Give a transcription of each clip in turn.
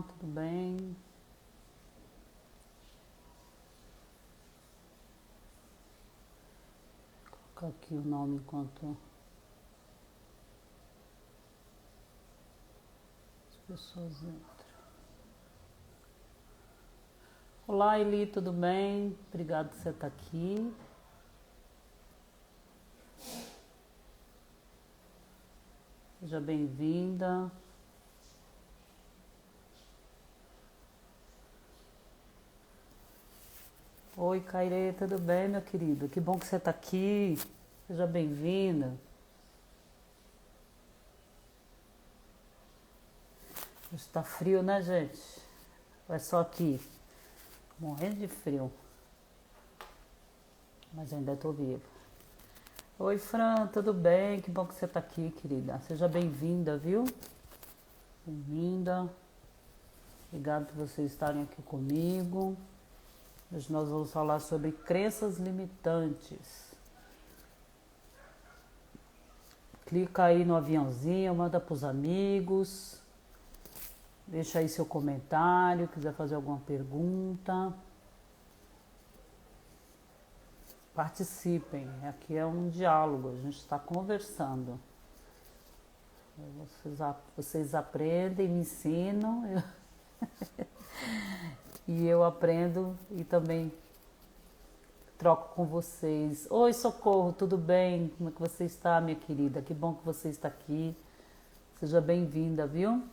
Olá, tudo bem? Vou colocar aqui o nome enquanto as pessoas entram. Olá, Eli, tudo bem? Obrigado por você estar aqui. Seja bem-vinda. Oi, Caire, tudo bem, meu querido? Que bom que você está aqui. Seja bem-vinda. Está frio, né, gente? Ou é só aqui? Morrendo de frio, mas ainda estou viva. Oi, Fran, tudo bem? Que bom que você está aqui, querida. Seja bem-vinda, viu? Bem-vinda. Obrigado por vocês estarem aqui comigo. Hoje nós vamos falar sobre crenças limitantes. Clica aí no aviãozinho, manda para os amigos. Deixa aí seu comentário, quiser fazer alguma pergunta. Participem, aqui é um diálogo, a gente está conversando. Vocês aprendem, me ensinam, e eu aprendo e também troco com vocês. Oi, Socorro, tudo bem? Como é que você está, minha querida? Que bom que você está aqui. Seja bem-vinda, viu?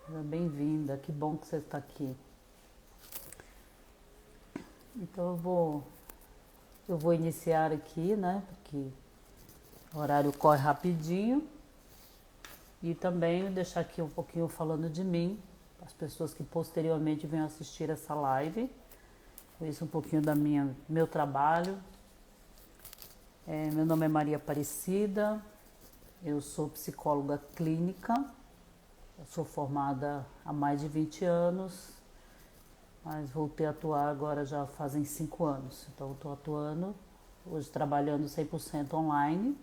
Seja bem-vinda, que bom que você está aqui. Então eu vou iniciar aqui, né? Porque o horário corre rapidinho. E também deixar aqui um pouquinho falando de mim, as pessoas que posteriormente venham assistir essa live. Conheço um pouquinho meu trabalho. Meu nome é Maria Aparecida, eu sou psicóloga clínica, eu sou formada há mais de 20 anos, mas voltei a atuar agora já fazem 5 anos. Então estou atuando, hoje trabalhando 100% online.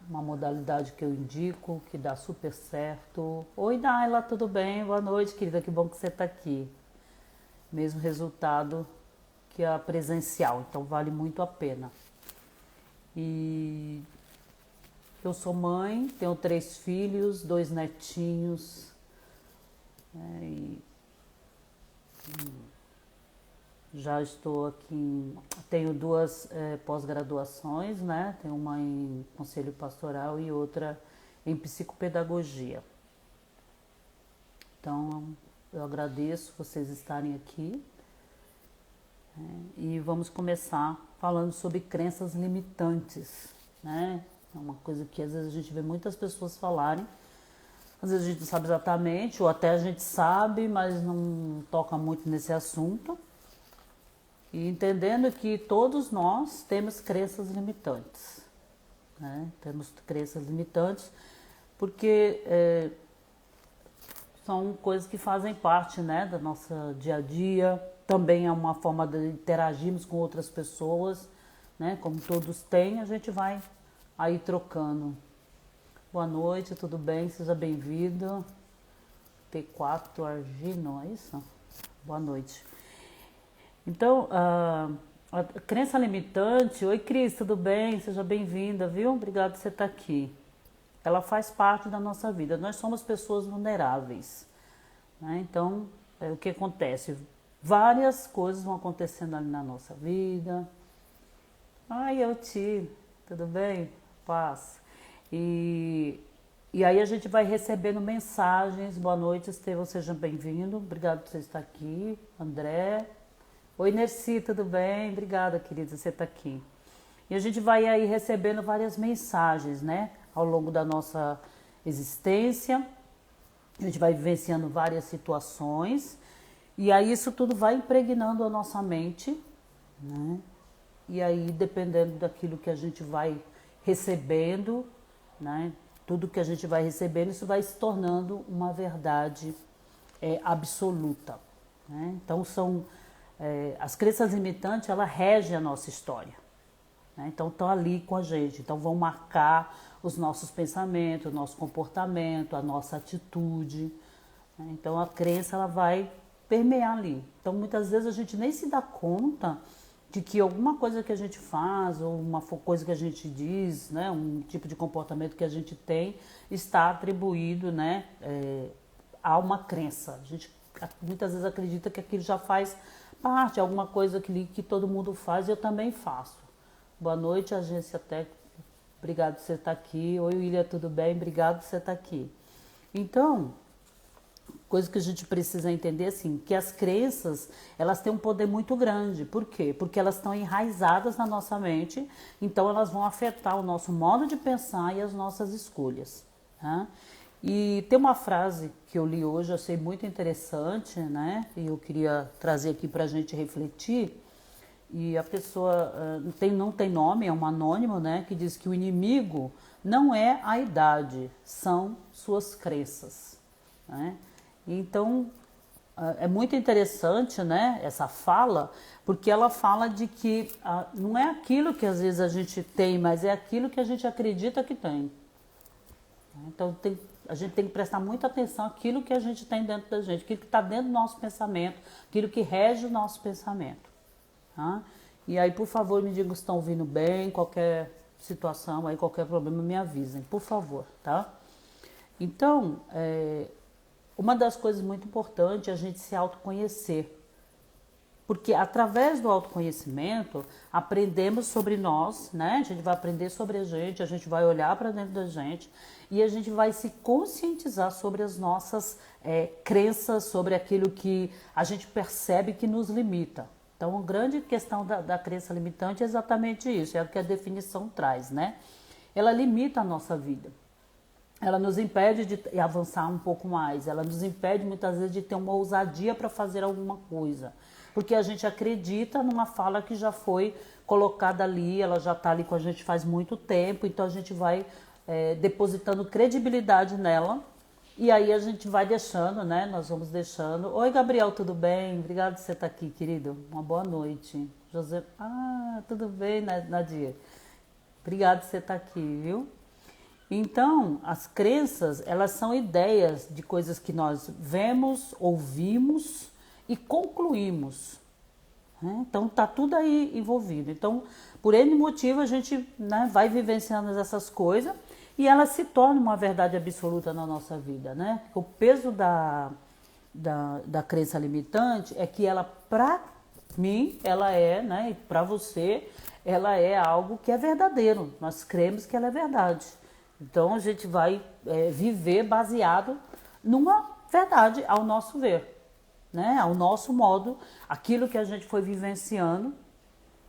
Uma modalidade que eu indico, que dá super certo. Oi, Naila, tudo bem? Boa noite, querida, que bom que você está aqui. Mesmo resultado que a presencial, então vale muito a pena. E eu sou mãe, tenho 3 filhos, 2 netinhos, e já estou aqui, tenho 2 pós-graduações, né? Tenho uma em conselho pastoral e outra em psicopedagogia. Então, eu agradeço vocês estarem aqui, e vamos começar falando sobre crenças limitantes, né? É uma coisa que às vezes a gente vê muitas pessoas falarem, às vezes a gente não sabe exatamente, ou até a gente sabe, mas não toca muito nesse assunto. E entendendo que todos nós temos crenças limitantes, né? Temos crenças limitantes porque são coisas que fazem parte, né, da nossa dia a dia. Também é uma forma de interagirmos com outras pessoas, né? Como todos têm, a gente vai aí trocando. Boa noite, tudo bem? Seja bem-vindo. T4 Argino, é isso? Boa noite. Então, a crença limitante... Oi, Cris, tudo bem? Seja bem-vinda, viu? Obrigada por você estar aqui. Ela faz parte da nossa vida. Nós somos pessoas vulneráveis, né? Então, o que acontece? Várias coisas vão acontecendo ali na nossa vida. Ai, tudo bem? Paz. E aí a gente vai recebendo mensagens. Boa noite, Estevão, seja bem-vindo. Obrigado por você estar aqui. André. Oi, Nercy, tudo bem? Obrigada, querida, você está aqui. E a gente vai aí recebendo várias mensagens, né? Ao longo da nossa existência. A gente vai vivenciando várias situações. E aí isso tudo vai impregnando a nossa mente, né? E aí, dependendo daquilo que a gente vai recebendo, né? Tudo que a gente vai recebendo, isso vai se tornando uma verdade absoluta, né? Então, as crenças limitantes, ela rege a nossa história, né? Então estão ali com a gente, então vão marcar os nossos pensamentos, o nosso comportamento, a nossa atitude, né? Então a crença ela vai permear ali. Então muitas vezes a gente nem se dá conta de que alguma coisa que a gente faz ou uma coisa que a gente diz, né, um tipo de comportamento que a gente tem está atribuído, né, a uma crença. A gente muitas vezes acredita que aquilo já faz parte, alguma coisa que todo mundo faz e eu também faço. Boa noite, agência técnica. Obrigado por você estar aqui. Oi, William, tudo bem? Obrigado por você estar aqui. Então, coisa que a gente precisa entender assim, que as crenças, elas têm um poder muito grande. Por quê? Porque elas estão enraizadas na nossa mente, então elas vão afetar o nosso modo de pensar e as nossas escolhas, tá? E tem uma frase que eu li hoje, eu achei muito interessante, né? E eu queria trazer aqui para a gente refletir. E a pessoa não tem nome, é um anônimo, né? Que diz que o inimigo não é a idade, são suas crenças, né? Então, é muito interessante, né, essa fala, porque ela fala de que não é aquilo que às vezes a gente tem, mas é aquilo que a gente acredita que tem. Então, a gente tem que prestar muita atenção àquilo que a gente tem dentro da gente, aquilo que está dentro do nosso pensamento, aquilo que rege o nosso pensamento. Tá? E aí, por favor, me digam se estão ouvindo bem, qualquer situação, aí, qualquer problema, me avisem, por favor, tá? Então, uma das coisas muito importantes é a gente se autoconhecer. Porque através do autoconhecimento, aprendemos sobre nós, né? A gente vai aprender sobre a gente vai olhar para dentro da gente e a gente vai se conscientizar sobre as nossas crenças, sobre aquilo que a gente percebe que nos limita. Então, a grande questão da crença limitante é exatamente isso, é o que a definição traz, né? Ela limita a nossa vida. Ela nos impede de avançar um pouco mais, ela nos impede muitas vezes de ter uma ousadia para fazer alguma coisa, porque a gente acredita numa fala que já foi colocada ali, ela já está ali com a gente faz muito tempo, então a gente vai depositando credibilidade nela e aí a gente vai deixando, né? Nós vamos deixando. Oi, Gabriel, tudo bem? Obrigado por você estar aqui, querido. Uma boa noite. José, tudo bem, Nadia? Obrigado por você estar aqui, viu? Então, as crenças, elas são ideias de coisas que nós vemos, ouvimos e concluímos, né? Então, tá tudo aí envolvido. Então, por N motivo, a gente, né, vai vivenciando essas coisas e elas se tornam uma verdade absoluta na nossa vida, né? O peso da crença limitante é que ela, para mim, ela é, né, e para você, ela é algo que é verdadeiro. Nós cremos que ela é verdade. Então, a gente vai viver baseado numa verdade ao nosso ver, né? Ao nosso modo, aquilo que a gente foi vivenciando,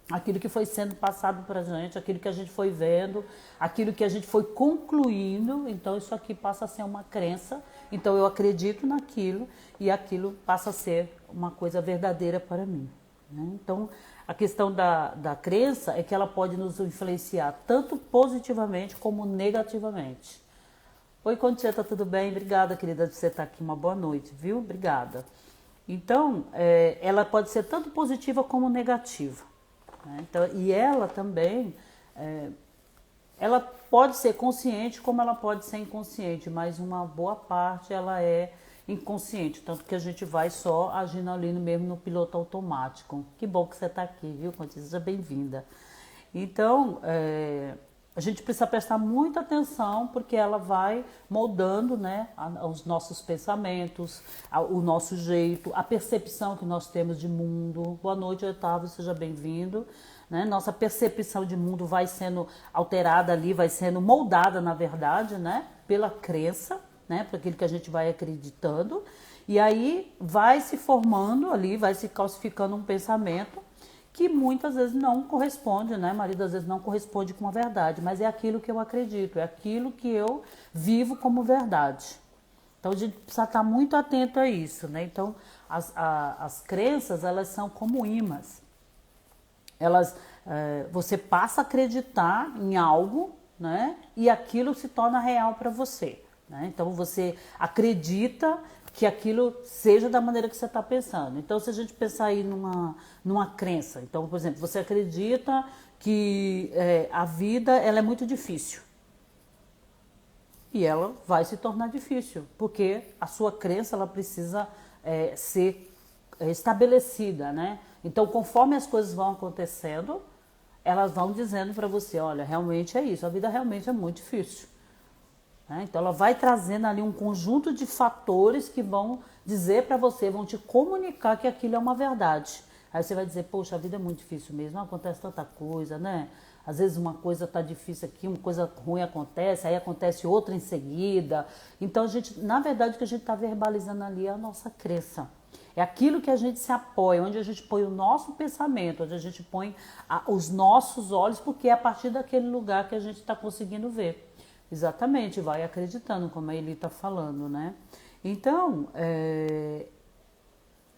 aquilo que foi sendo passado para a gente, aquilo que a gente foi vendo, aquilo que a gente foi concluindo. Então, isso aqui passa a ser uma crença. Então, eu acredito naquilo e aquilo passa a ser uma coisa verdadeira para mim, né? Então, a questão da crença é que ela pode nos influenciar tanto positivamente como negativamente. Oi, Concheta, tudo bem? Obrigada, querida, por você estar aqui. Uma boa noite, viu? Obrigada. Então, ela pode ser tanto positiva como negativa, né? Então, e ela também, ela pode ser consciente como ela pode ser inconsciente, mas uma boa parte ela é inconsciente, tanto que a gente vai só agindo ali mesmo no piloto automático. Que bom que você está aqui, viu, Conchita? Seja bem-vinda. Então, a gente precisa prestar muita atenção porque ela vai moldando, né, os nossos pensamentos, o nosso jeito, a percepção que nós temos de mundo. Boa noite, Otávio, seja bem-vindo. Né? Nossa percepção de mundo vai sendo alterada ali, vai sendo moldada, na verdade, né, pela crença, né, por aquilo que a gente vai acreditando. E aí vai se formando ali, vai se calcificando um pensamento que muitas vezes não corresponde, né? A maioria das vezes não corresponde com a verdade, mas é aquilo que eu acredito, é aquilo que eu vivo como verdade. Então a gente precisa estar muito atento a isso, né? Então as crenças, elas são como imãs. Você passa a acreditar em algo, né? E aquilo se torna real para você, né? Então você acredita que aquilo seja da maneira que você está pensando. Então, se a gente pensar aí numa crença, então, por exemplo, você acredita que a vida ela é muito difícil. E ela vai se tornar difícil, porque a sua crença ela precisa ser estabelecida, né? Então, conforme as coisas vão acontecendo, elas vão dizendo para você, olha, realmente é isso, a vida realmente é muito difícil. Né? Então, ela vai trazendo ali um conjunto de fatores que vão dizer para você, vão te comunicar que aquilo é uma verdade. Aí você vai dizer, poxa, a vida é muito difícil mesmo, não acontece tanta coisa, né? Às vezes uma coisa está difícil aqui, uma coisa ruim acontece, aí acontece outra em seguida. Então, na verdade, o que a gente está verbalizando ali é a nossa crença. É aquilo que a gente se apoia, onde a gente põe o nosso pensamento, onde a gente põe os nossos olhos, porque é a partir daquele lugar que a gente está conseguindo ver. Exatamente, vai acreditando, como a Eli está falando, né? Então,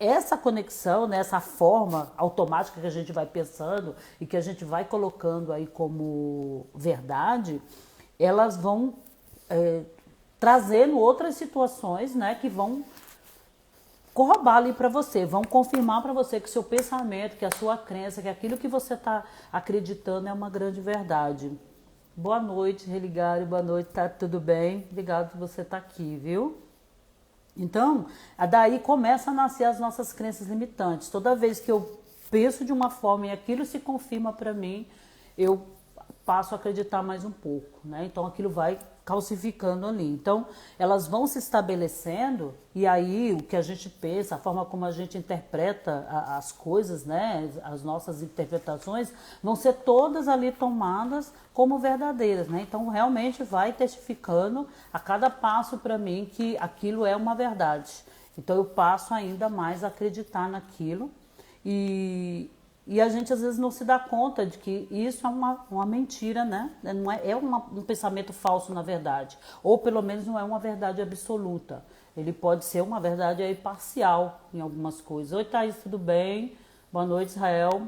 essa conexão, né, essa forma automática que a gente vai pensando e que a gente vai colocando aí como verdade, elas vão trazendo outras situações, né, que vão corroborar ali para você, vão confirmar para você que o seu pensamento, que a sua crença, que aquilo que você está acreditando é uma grande verdade. Boa noite, Religário, boa noite, tá tudo bem? Obrigado por você estar aqui, viu? Então, daí começa a nascer as nossas crenças limitantes. Toda vez que eu penso de uma forma e aquilo se confirma para mim, eu passo a acreditar mais um pouco, né? Então, aquilo vai calcificando ali. Então, elas vão se estabelecendo e aí o que a gente pensa, a forma como a gente interpreta as coisas, né? As nossas interpretações vão ser todas ali tomadas como verdadeiras, né? Então, realmente vai testificando a cada passo para mim que aquilo é uma verdade. Então, eu passo ainda mais a acreditar naquilo e a gente às vezes não se dá conta de que isso é uma mentira, né? Não é um pensamento falso, na verdade. Ou pelo menos não é uma verdade absoluta. Ele pode ser uma verdade aí parcial em algumas coisas. Oi, Thaís, tudo bem? Boa noite, Israel.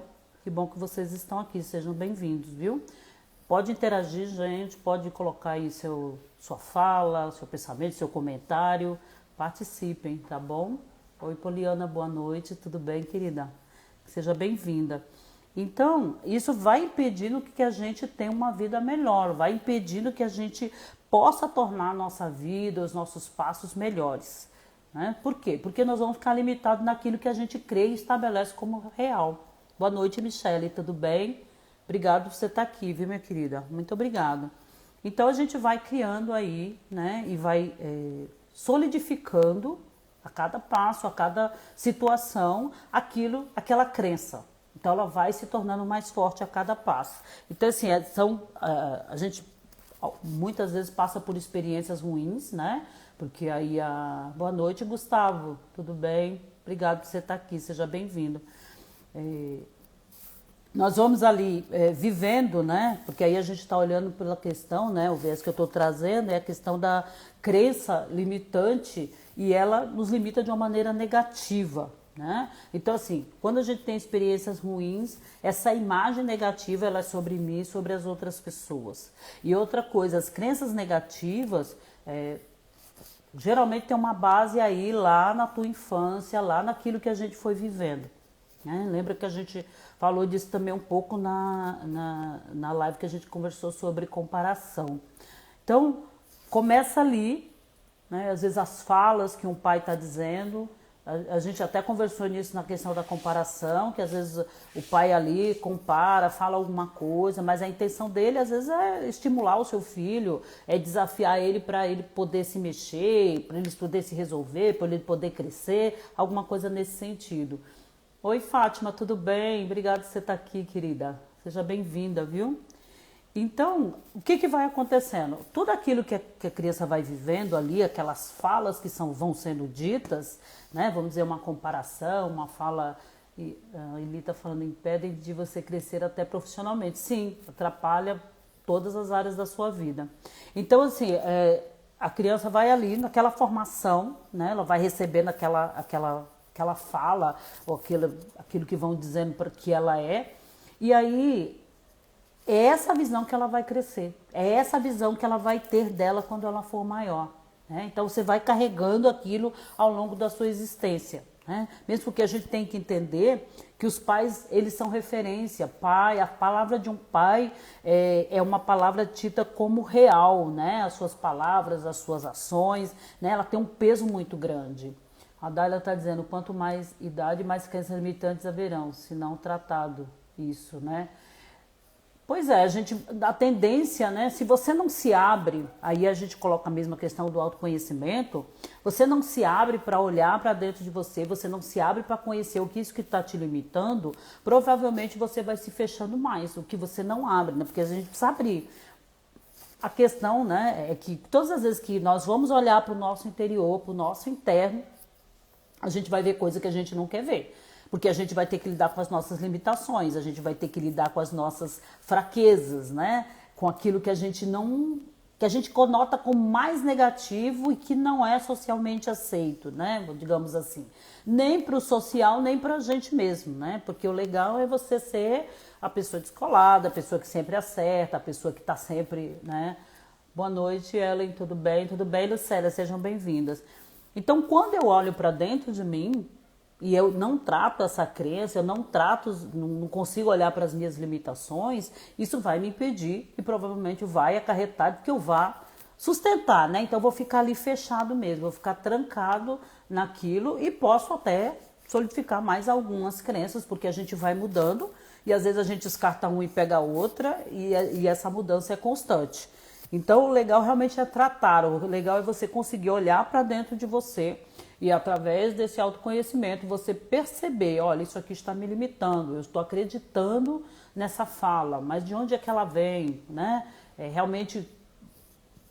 Que bom que vocês estão aqui. Sejam bem-vindos, viu? Pode interagir, gente. Pode colocar aí sua fala, seu pensamento, seu comentário. Participem, tá bom? Oi, Poliana, boa noite. Tudo bem, querida? Seja bem-vinda. Então, isso vai impedindo que a gente tenha uma vida melhor, vai impedindo que a gente possa tornar a nossa vida, os nossos passos melhores. Né? Por quê? Porque nós vamos ficar limitados naquilo que a gente crê e estabelece como real. Boa noite, Michele, tudo bem? Obrigado por você estar aqui, viu, minha querida? Muito obrigada. Então, a gente vai criando aí, né, e vai solidificando a cada passo, a cada situação, aquela crença. Então, ela vai se tornando mais forte a cada passo. Então, assim, a gente muitas vezes passa por experiências ruins, né? Porque aí, boa noite, Gustavo, tudo bem? Obrigado por você estar aqui, seja bem-vindo. Nós vamos ali vivendo, né? Porque aí a gente está olhando pela questão, né? O viés que eu estou trazendo é a questão da crença limitante e ela nos limita de uma maneira negativa, né? Então, assim, quando a gente tem experiências ruins, essa imagem negativa ela é sobre mim e sobre as outras pessoas. E outra coisa, as crenças negativas geralmente tem uma base aí lá na tua infância, lá naquilo que a gente foi vivendo. Né? Lembra que a gente falou disso também um pouco na live que a gente conversou sobre comparação. Então, começa ali, né? Às vezes as falas que um pai está dizendo, a gente até conversou nisso na questão da comparação, que às vezes o pai ali compara, fala alguma coisa, mas a intenção dele às vezes é estimular o seu filho, é desafiar ele para ele poder se mexer, para ele poder se resolver, para ele poder crescer, alguma coisa nesse sentido. Oi, Fátima, tudo bem? Obrigada por você estar aqui, querida. Seja bem-vinda, viu? Então, o que vai acontecendo? Tudo aquilo que a criança vai vivendo ali, aquelas falas que vão sendo ditas, né? Vamos dizer, uma comparação, uma fala... A Eli está falando, impedem de você crescer até profissionalmente. Sim, atrapalha todas as áreas da sua vida. Então, assim, a criança vai ali naquela formação, né? Ela vai recebendo aquela fala, ou aquilo que vão dizendo para que ela é, e aí é essa visão que ela vai crescer, é essa visão que ela vai ter dela quando ela for maior. Né? Então você vai carregando aquilo ao longo da sua existência. né? Mesmo porque a gente tem que entender que os pais, eles são referência. Pai, a palavra de um pai é uma palavra tida como real, né? As suas palavras, as suas ações, né? Ela tem um peso muito grande. A Dália está dizendo, quanto mais idade, mais crenças limitantes haverão, se não tratado isso, né? Pois é, a tendência, né? Se você não se abre, aí a gente coloca a mesma questão do autoconhecimento, você não se abre para olhar para dentro de você, você não se abre para conhecer o que isso que está te limitando, provavelmente você vai se fechando mais, o que você não abre, né? Porque a gente precisa abrir. A questão, né, é que todas as vezes que nós vamos olhar para o nosso interior, para o nosso interno, a gente vai ver coisa que a gente não quer ver. Porque a gente vai ter que lidar com as nossas limitações, a gente vai ter que lidar com as nossas fraquezas, né? Com aquilo que a gente não, que a gente conota como mais negativo e que não é socialmente aceito, né? Digamos assim. Nem para o social, nem para a gente mesmo, né? Porque o legal é você ser a pessoa descolada, a pessoa que sempre acerta, a pessoa que está sempre, né? Boa noite, Ellen, tudo bem? Tudo bem, Lucélia? Sejam bem-vindas. Então, quando eu olho para dentro de mim, e eu não trato essa crença, eu não consigo olhar para as minhas limitações, isso vai me impedir e provavelmente vai acarretar que eu vá sustentar, né? Então eu vou ficar ali fechado mesmo, vou ficar trancado naquilo e posso até solidificar mais algumas crenças, porque a gente vai mudando e às vezes a gente descarta uma e pega outra e essa mudança é constante. Então o legal realmente é tratar, o legal é você conseguir olhar para dentro de você e através desse autoconhecimento você perceber, olha, isso aqui está me limitando, eu estou acreditando nessa fala, mas de onde é que ela vem, né? Realmente,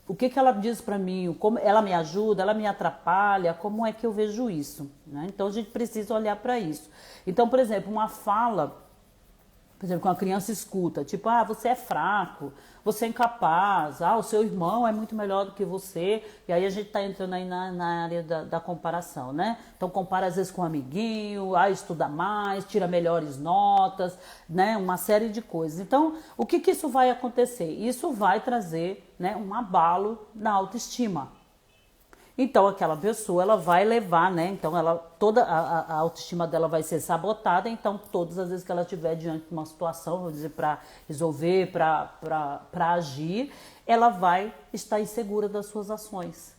o que ela diz para mim, como ela me ajuda, ela me atrapalha, como é que eu vejo isso, né? Então a gente precisa olhar para isso. Então, por exemplo, uma fala, por exemplo, que uma criança escuta, tipo, você é fraco, você é incapaz, o seu irmão é muito melhor do que você, e aí a gente está entrando aí na área da comparação, né? Então compara às vezes com um amiguinho, estuda mais, tira melhores notas, né? Uma série de coisas. Então, o que isso vai acontecer? Isso vai trazer, né, um abalo na autoestima. Então aquela pessoa ela vai levar, né? Então toda a autoestima dela vai ser sabotada. Então todas as vezes que ela estiver diante de uma situação, vou dizer, para resolver, para agir, ela vai estar insegura das suas ações.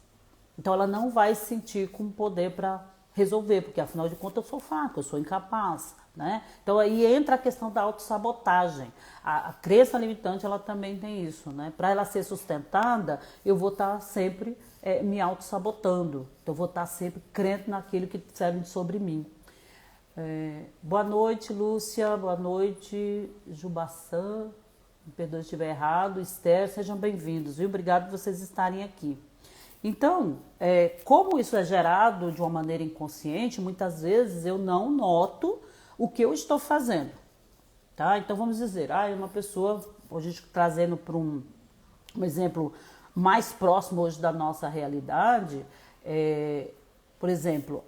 Então ela não vai se sentir com poder para resolver, porque afinal de contas eu sou fraca, eu sou incapaz, né? Então aí entra a questão da autossabotagem. A crença limitante ela também tem isso, né? Para ela ser sustentada, eu vou estar sempre me autossabotando. Então eu vou estar sempre crendo naquilo que serve sobre mim. Boa noite, Lúcia. Boa noite, Jubaçã. Me perdoe se estiver errado. Esther, sejam bem-vindos, viu? Obrigado por vocês estarem aqui. Então, como isso é gerado de uma maneira inconsciente, muitas vezes eu não noto o que eu estou fazendo, tá? Então vamos dizer, uma pessoa, hoje trazendo para um exemplo mais próximo hoje da nossa realidade, por exemplo,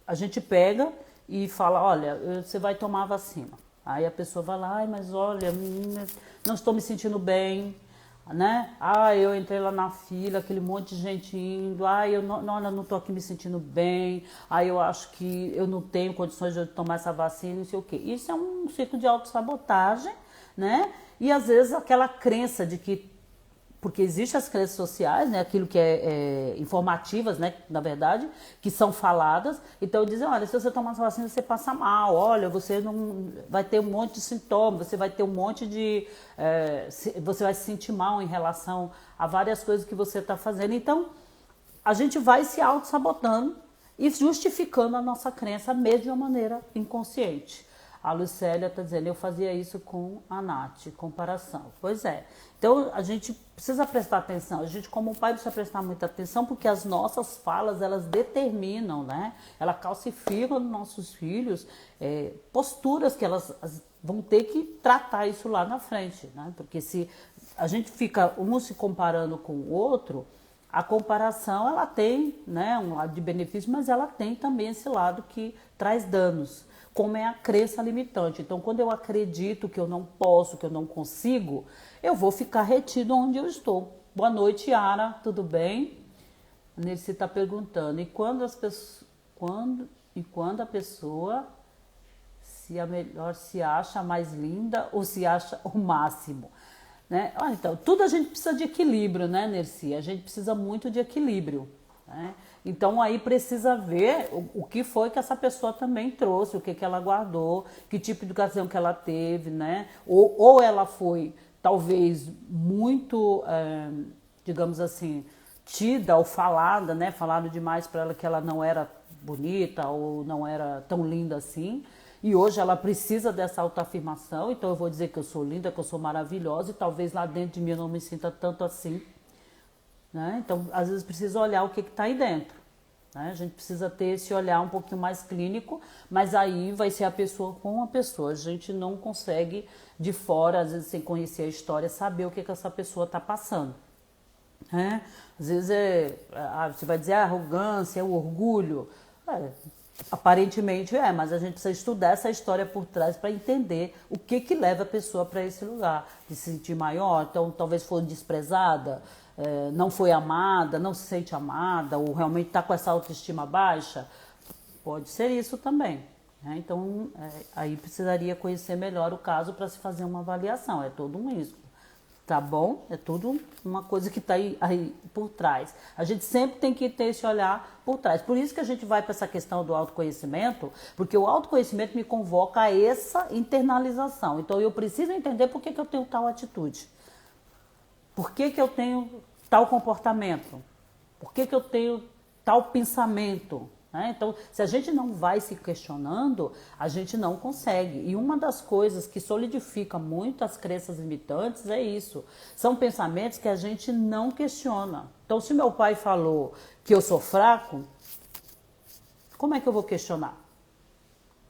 a gente pega e fala, olha, você vai tomar a vacina. Aí a pessoa vai lá, mas olha, não estou me sentindo bem, né? Eu entrei lá na fila, aquele monte de gente indo, eu não estou aqui me sentindo bem, eu acho que eu não tenho condições de tomar essa vacina, não sei o quê. Isso é um ciclo de autossabotagem, né? E às vezes aquela crença de que, porque existem as crenças sociais, né? Aquilo que informativas, né? Na verdade, que são faladas. Então dizem, olha, se você tomar essa vacina, você passa mal, olha, você não vai ter um monte de sintomas, você vai ter um monte de... você vai se sentir mal em relação a várias coisas que você está fazendo. Então, a gente vai se auto-sabotando e justificando a nossa crença mesmo de uma maneira inconsciente. A Lucélia está dizendo, eu fazia isso com a Nath, comparação. Pois é. Então, a gente precisa prestar atenção. A gente, como pai, precisa prestar muita atenção, porque as nossas falas, elas determinam, né? Elas calcificam nos nossos filhos posturas que elas vão ter que tratar isso lá na frente, né? Porque se a gente fica um se comparando com o outro, a comparação, ela tem, né, um lado de benefício, mas ela tem também esse lado que traz danos, como é a crença limitante. Então, quando eu acredito que eu não posso, que eu não consigo, eu vou ficar retido onde eu estou. Boa noite, Yara, tudo bem? A Nilce está perguntando, e e quando a pessoa se acha mais linda ou se acha o máximo, né? Então, tudo a gente precisa de equilíbrio, né, Nercy? A gente precisa muito de equilíbrio, né? Então, aí precisa ver o que foi que essa pessoa também trouxe, o que ela guardou, que tipo de educação que ela teve, né? Ou ela foi, talvez, muito, digamos assim, tida ou falada, né? Falaram demais para ela que ela não era bonita ou não era tão linda assim. E hoje ela precisa dessa autoafirmação, então eu vou dizer que eu sou linda, que eu sou maravilhosa, e talvez lá dentro de mim eu não me sinta tanto assim, né? Então, às vezes precisa olhar o que está aí dentro, né? A gente precisa ter esse olhar um pouquinho mais clínico, mas aí vai ser a pessoa com a pessoa. A gente não consegue de fora, às vezes sem conhecer a história, saber o que essa pessoa está passando, né? Às vezes você vai dizer a arrogância, o orgulho. Aparentemente mas a gente precisa estudar essa história por trás para entender o que leva a pessoa para esse lugar, de se sentir maior, então talvez foi desprezada, não foi amada, não se sente amada, ou realmente está com essa autoestima baixa. Pode ser isso também, né? Então, aí precisaria conhecer melhor o caso para se fazer uma avaliação, é todo um risco. Tá bom? É tudo uma coisa que está aí por trás. A gente sempre tem que ter esse olhar por trás. Por isso que a gente vai para essa questão do autoconhecimento, porque o autoconhecimento me convoca a essa internalização. Então eu preciso entender por que eu tenho tal atitude. Por que eu tenho tal comportamento? Por que eu tenho tal pensamento? Então, se a gente não vai se questionando, a gente não consegue. E uma das coisas que solidifica muito as crenças limitantes é isso. São pensamentos que a gente não questiona. Então, se meu pai falou que eu sou fraco, como é que eu vou questionar?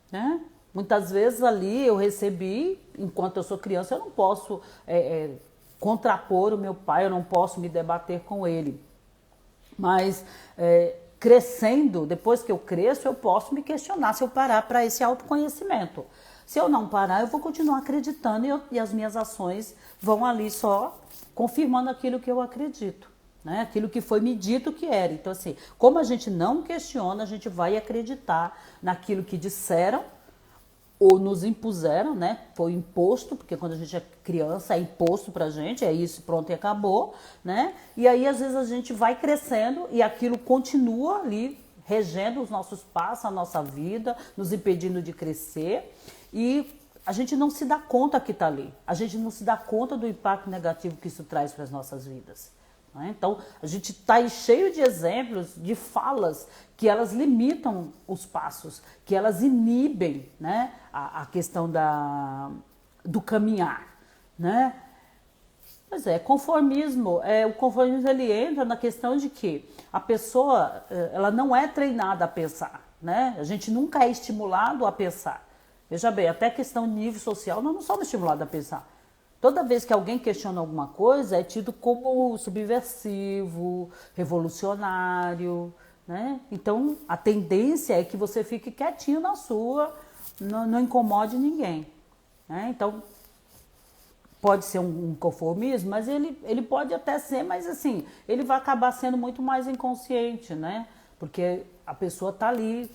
Né? Muitas vezes ali eu recebi, enquanto eu sou criança, eu não posso contrapor o meu pai, eu não posso me debater com ele. Mas crescendo, depois que eu cresço, eu posso me questionar se eu parar para esse autoconhecimento. Se eu não parar, eu vou continuar acreditando e as minhas ações vão ali só confirmando aquilo que eu acredito, né? Aquilo que foi me dito que era. Então, assim, como a gente não questiona, a gente vai acreditar naquilo que disseram ou nos impuseram, né? Foi imposto, porque quando a gente é criança é imposto pra gente, é isso, pronto e acabou, né? E aí às vezes a gente vai crescendo e aquilo continua ali regendo os nossos passos, a nossa vida, nos impedindo de crescer e a gente não se dá conta que tá ali. A gente não se dá conta do impacto negativo que isso traz para as nossas vidas. Então, a gente está aí cheio de exemplos, de falas que elas limitam os passos, que elas inibem, né, a questão do caminhar, né? Mas conformismo. O conformismo ele entra na questão de que a pessoa ela não é treinada a pensar, né? A gente nunca é estimulado a pensar. Veja bem, até questão de nível social, nós não somos estimulados a pensar. Toda vez que alguém questiona alguma coisa, é tido como subversivo, revolucionário, né? Então, a tendência é que você fique quietinho na sua, não incomode ninguém, né? Então, pode ser um conformismo, mas ele pode até ser, mas assim, ele vai acabar sendo muito mais inconsciente, né? Porque a pessoa está ali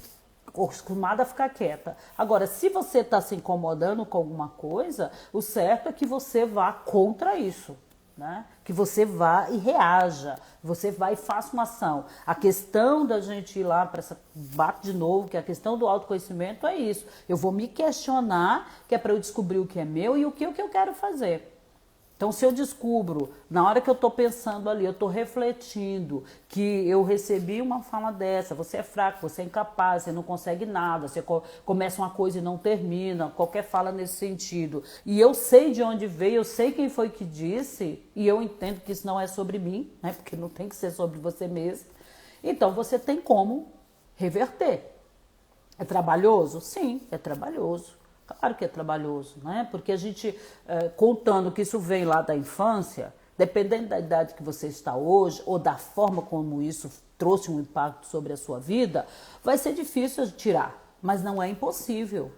acostumada a ficar quieta. Agora, se você está se incomodando com alguma coisa, o certo é que você vá contra isso, né? Que você vá e reaja, você vai e faça uma ação. A questão da gente ir lá para essa bate de novo, que a questão do autoconhecimento é isso. Eu vou me questionar, que é para eu descobrir o que é meu e o que eu quero fazer. Então, se eu descubro, na hora que eu estou pensando ali, eu estou refletindo que eu recebi uma fala dessa, você é fraco, você é incapaz, você não consegue nada, você começa uma coisa e não termina, qualquer fala nesse sentido. E eu sei de onde veio, eu sei quem foi que disse, e eu entendo que isso não é sobre mim, né? Porque não tem que ser sobre você mesmo. Então, você tem como reverter. É trabalhoso? Sim, é trabalhoso. Claro que é trabalhoso, né? Porque a gente, contando que isso vem lá da infância, dependendo da idade que você está hoje, ou da forma como isso trouxe um impacto sobre a sua vida, vai ser difícil de tirar, mas não é impossível,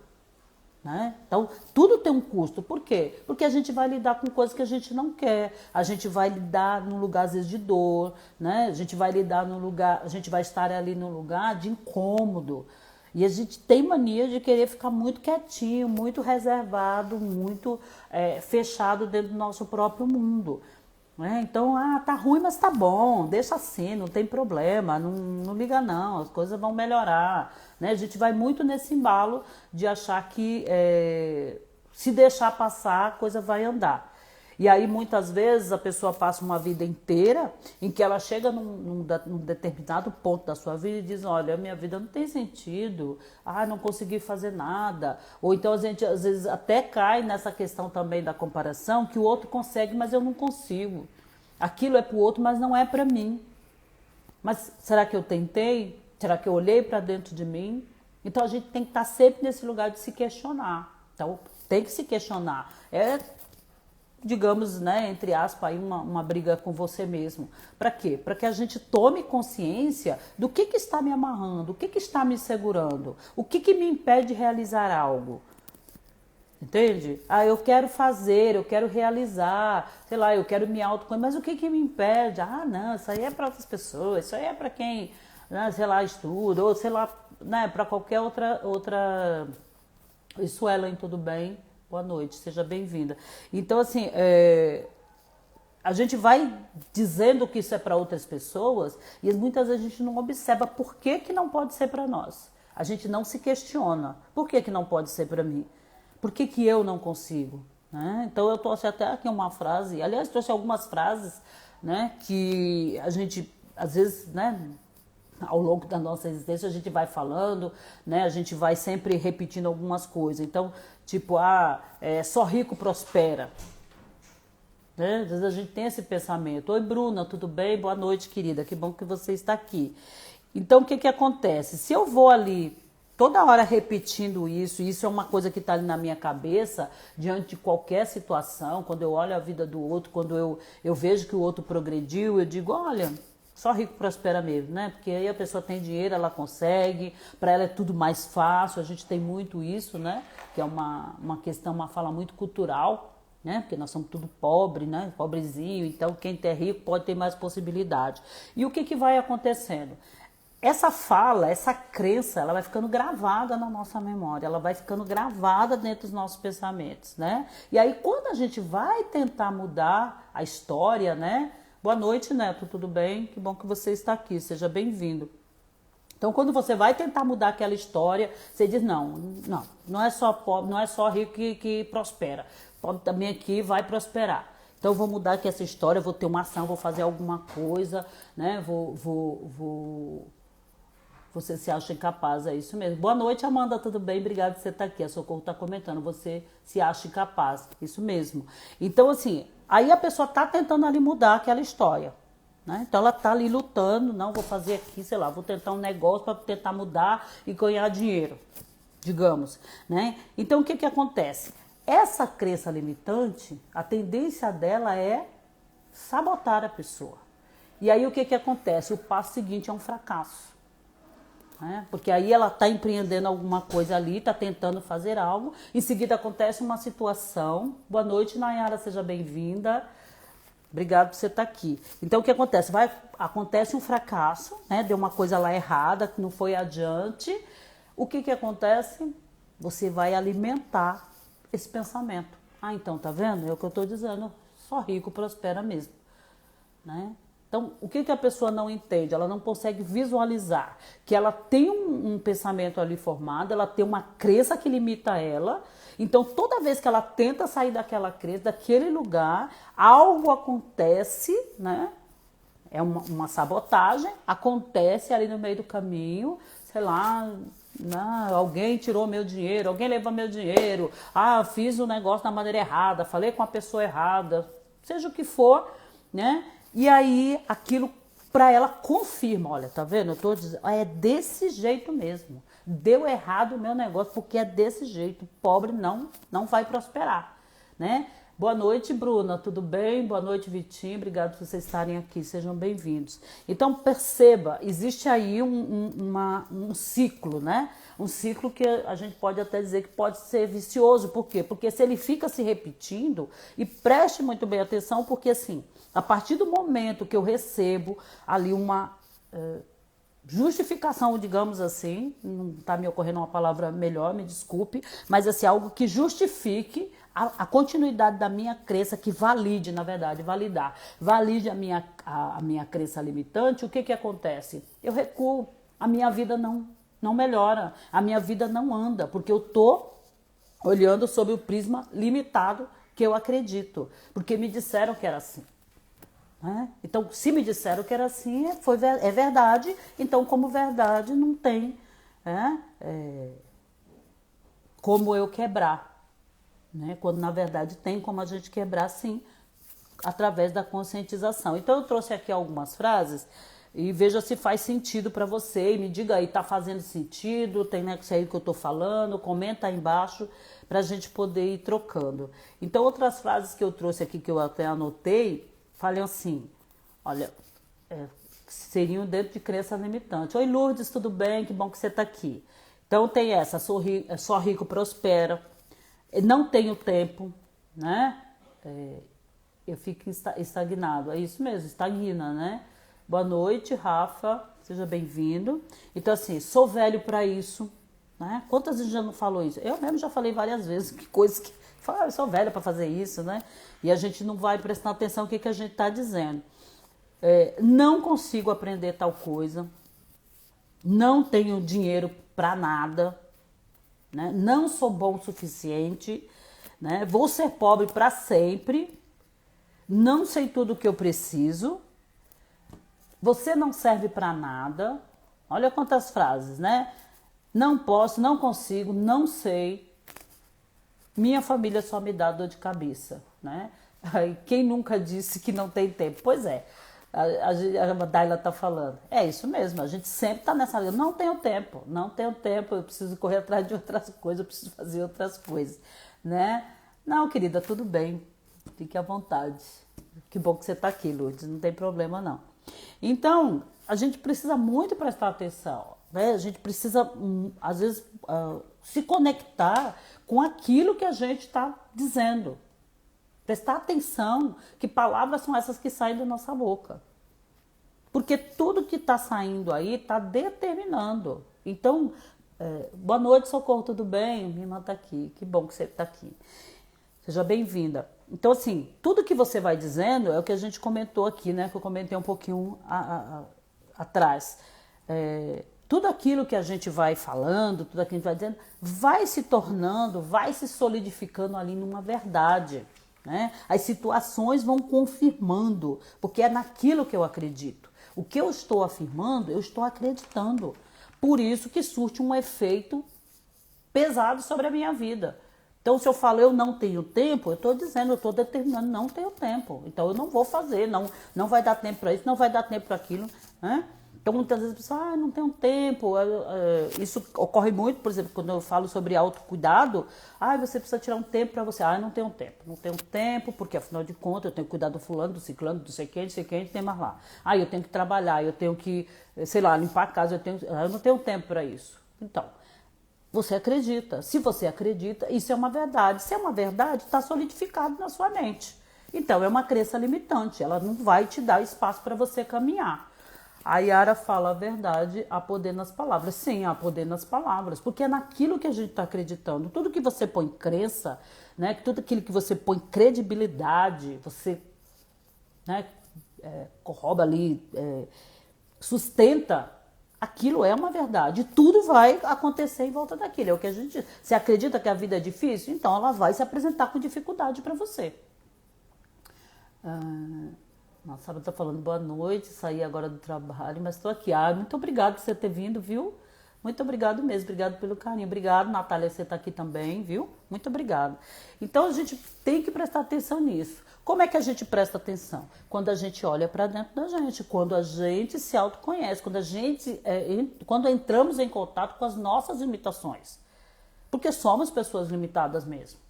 né? Então, tudo tem um custo. Por quê? Porque a gente vai lidar com coisas que a gente não quer, a gente vai lidar num lugar, às vezes, de dor, né? A gente vai lidar num lugar, a gente vai estar ali num lugar de incômodo. E a gente tem mania de querer ficar muito quietinho, muito reservado, muito fechado dentro do nosso próprio mundo. Né? Então, tá ruim, mas tá bom, deixa assim, não tem problema, não liga não, as coisas vão melhorar. Né? A gente vai muito nesse embalo de achar que se deixar passar, a coisa vai andar. E aí, muitas vezes, a pessoa passa uma vida inteira em que ela chega num determinado ponto da sua vida e diz, olha, minha vida não tem sentido, não consegui fazer nada. Ou então a gente, às vezes, até cai nessa questão também da comparação, que o outro consegue, mas eu não consigo. Aquilo é para o outro, mas não é para mim. Mas será que eu tentei? Será que eu olhei para dentro de mim? Então, a gente tem que estar sempre nesse lugar de se questionar. Então, tem que se questionar. Digamos, né, entre aspas, aí uma briga com você mesmo. Para quê? Para que a gente tome consciência do que está me amarrando, o que está me segurando, o que me impede de realizar algo. Entende? Eu quero fazer, eu quero realizar, sei lá, eu quero me autoconhecer, mas o que me impede? Não, isso aí é para outras pessoas, isso aí é para quem, né, sei lá, estuda, ou sei lá, né, para qualquer outra... Isso, Ellen, tudo bem? Boa noite, seja bem-vinda. Então, assim, a gente vai dizendo que isso é para outras pessoas e muitas vezes a gente não observa por que não pode ser para nós. A gente não se questiona. Por que não pode ser para mim? Por que eu não consigo? Né? Então, eu trouxe até aqui uma frase, aliás, trouxe algumas frases, né, que a gente, às vezes, né, ao longo da nossa existência a gente vai falando, né? A gente vai sempre repetindo algumas coisas. Então, tipo, só rico prospera. Né? Às vezes a gente tem esse pensamento. Oi, Bruna, tudo bem? Boa noite, querida. Que bom que você está aqui. Então, o que acontece? Se eu vou ali toda hora repetindo isso, e isso é uma coisa que está ali na minha cabeça, diante de qualquer situação, quando eu olho a vida do outro, quando eu vejo que o outro progrediu, eu digo, olha... Só rico prospera mesmo, né? Porque aí a pessoa tem dinheiro, ela consegue, para ela é tudo mais fácil, a gente tem muito isso, né? Que é uma questão, uma fala muito cultural, né? Porque nós somos tudo pobre, né? Pobrezinho, então quem é rico pode ter mais possibilidade. E o que vai acontecendo? Essa fala, essa crença, ela vai ficando gravada na nossa memória, ela vai ficando gravada dentro dos nossos pensamentos, né? E aí quando a gente vai tentar mudar a história, né? Boa noite, Neto, tudo bem? Que bom que você está aqui, seja bem-vindo. Então, quando você vai tentar mudar aquela história, você diz, não é só pobre, não é só rico que prospera. Pobre também aqui vai prosperar. Então, eu vou mudar aqui essa história, vou ter uma ação, vou fazer alguma coisa, né? Você se acha incapaz, é isso mesmo. Boa noite, Amanda, tudo bem? Obrigada por você estar aqui. A Socorro está comentando, você se acha incapaz, isso mesmo. Então, assim, aí a pessoa está tentando ali mudar aquela história. Né? Então, ela está ali lutando, não, vou fazer aqui, sei lá, vou tentar um negócio para tentar mudar e ganhar dinheiro, digamos. Né? Então, o que acontece? Essa crença limitante, a tendência dela é sabotar a pessoa. E aí, o que acontece? O passo seguinte é um fracasso. Porque aí ela está empreendendo alguma coisa ali, está tentando fazer algo, em seguida acontece uma situação. Boa noite, Nayara, seja bem-vinda. Obrigado por você estar aqui. Então, o que acontece? Acontece um fracasso, né? Deu uma coisa lá errada, que não foi adiante. O que acontece? Você vai alimentar esse pensamento. Então, tá vendo? É o que eu estou dizendo, só rico prospera mesmo. Né? Então, o que a pessoa não entende? Ela não consegue visualizar que ela tem um pensamento ali formado, ela tem uma crença que limita ela. Então, toda vez que ela tenta sair daquela crença, daquele lugar, algo acontece, né? É uma sabotagem, acontece ali no meio do caminho, sei lá, alguém tirou meu dinheiro, alguém levou meu dinheiro, fiz o negócio da maneira errada, falei com a pessoa errada, seja o que for, né? E aí, aquilo para ela confirma, olha, tá vendo? Eu tô dizendo, é desse jeito mesmo. Deu errado o meu negócio, porque é desse jeito. Pobre não vai prosperar, né? Boa noite, Bruna, tudo bem? Boa noite, Vitinho, obrigado por vocês estarem aqui, sejam bem-vindos. Então, perceba, existe aí um ciclo, né? Um ciclo que a gente pode até dizer que pode ser vicioso. Por quê? Porque se ele fica se repetindo, e preste muito bem atenção, porque assim, a partir do momento que eu recebo ali justificação, digamos assim, não está me ocorrendo uma palavra melhor, me desculpe, mas assim, algo que justifique a continuidade da minha crença, que valide, na verdade, valide a minha crença limitante, o que acontece? Eu recuo, a minha vida não melhora, a minha vida não anda, porque eu estou olhando sob o prisma limitado que eu acredito, porque me disseram que era assim. Então, se me disseram que era assim, é verdade. Então, como verdade, não tem como eu quebrar. Quando, na verdade, tem como a gente quebrar, sim, através da conscientização. Então, eu trouxe aqui algumas frases e veja se faz sentido para você. E me diga aí, tá fazendo sentido? Tem isso aí que eu estou falando? Comenta aí embaixo para a gente poder ir trocando. Então, outras frases que eu trouxe aqui, que eu até anotei, falei assim, olha, seriam dentro de crença limitante. Oi, Lourdes, tudo bem? Que bom que você está aqui. Então tem essa, só rico prospera, não tenho tempo, né? Eu fico estagnado, é isso mesmo, estagna, né? Boa noite, Rafa, seja bem-vindo. Então assim, sou velho para isso, né? Quantas vezes já não falou isso? Eu mesmo já falei várias vezes, que coisas que... eu sou velha para fazer isso, né? E a gente não vai prestar atenção no que a gente está dizendo. Não consigo aprender tal coisa. Não tenho dinheiro para nada. Né? Não sou bom o suficiente. Né? Vou ser pobre para sempre. Não sei tudo o que eu preciso. Você não serve para nada. Olha quantas frases, né? Não posso, não consigo, não sei. Minha família só me dá dor de cabeça, né? Quem nunca disse que não tem tempo? Pois é, a Daila tá falando. É isso mesmo, a gente sempre tá nessa... não tenho tempo, eu preciso correr atrás de outras coisas, eu preciso fazer outras coisas, né? Não, querida, tudo bem, fique à vontade. Que bom que você tá aqui, Lourdes, não tem problema não. Então, a gente precisa muito prestar atenção, né? A gente precisa, às vezes, se conectar com aquilo que a gente está dizendo. Prestar atenção que palavras são essas que saem da nossa boca. Porque tudo que está saindo aí está determinando. Então, boa noite, Socorro, tudo bem? Minha irmã está aqui, que bom que você está aqui. Seja bem-vinda. Então, assim, tudo que você vai dizendo é o que a gente comentou aqui, né? Que eu comentei um pouquinho atrás. Tudo aquilo que a gente vai falando, tudo aquilo que a gente vai dizendo, vai se tornando, vai se solidificando ali numa verdade. Né? As situações vão confirmando, porque é naquilo que eu acredito. O que eu estou afirmando, eu estou acreditando. Por isso que surte um efeito pesado sobre a minha vida. Então, se eu falo eu não tenho tempo, eu estou dizendo, eu estou determinando, não tenho tempo. Então, eu não vou fazer, não vai dar tempo para isso, não vai dar tempo para aquilo. Né? Então, muitas vezes a pessoa, não tenho tempo. Isso ocorre muito, por exemplo, quando eu falo sobre autocuidado. Você precisa tirar um tempo para você. Não tenho tempo. Não tenho tempo, porque afinal de contas eu tenho que cuidar do fulano, do ciclano, do sei quem, tem mais lá. Eu tenho que trabalhar, eu tenho que, sei lá, limpar a casa, eu não tenho tempo para isso. Então, você acredita. Se você acredita, isso é uma verdade. Se é uma verdade, está solidificado na sua mente. Então, é uma crença limitante. Ela não vai te dar espaço para você caminhar. A Yara fala a verdade, há poder nas palavras. Sim, há poder nas palavras, porque é naquilo que a gente está acreditando. Tudo que você põe crença, né, tudo aquilo que você põe credibilidade, você, né, corroba ali, sustenta, aquilo é uma verdade. Tudo vai acontecer em volta daquilo. É o que a gente diz. Você acredita que a vida é difícil? Então ela vai se apresentar com dificuldade para você. Nossa, ela está falando boa noite, saí agora do trabalho, mas estou aqui. Muito obrigado por você ter vindo, viu? Muito obrigado mesmo, obrigado pelo carinho. Obrigado, Natália, você está aqui também, viu? Muito obrigado. Então, a gente tem que prestar atenção nisso. Como é que a gente presta atenção? Quando a gente olha para dentro da gente, quando a gente se autoconhece, quando entramos em contato com as nossas limitações. Porque somos pessoas limitadas mesmo.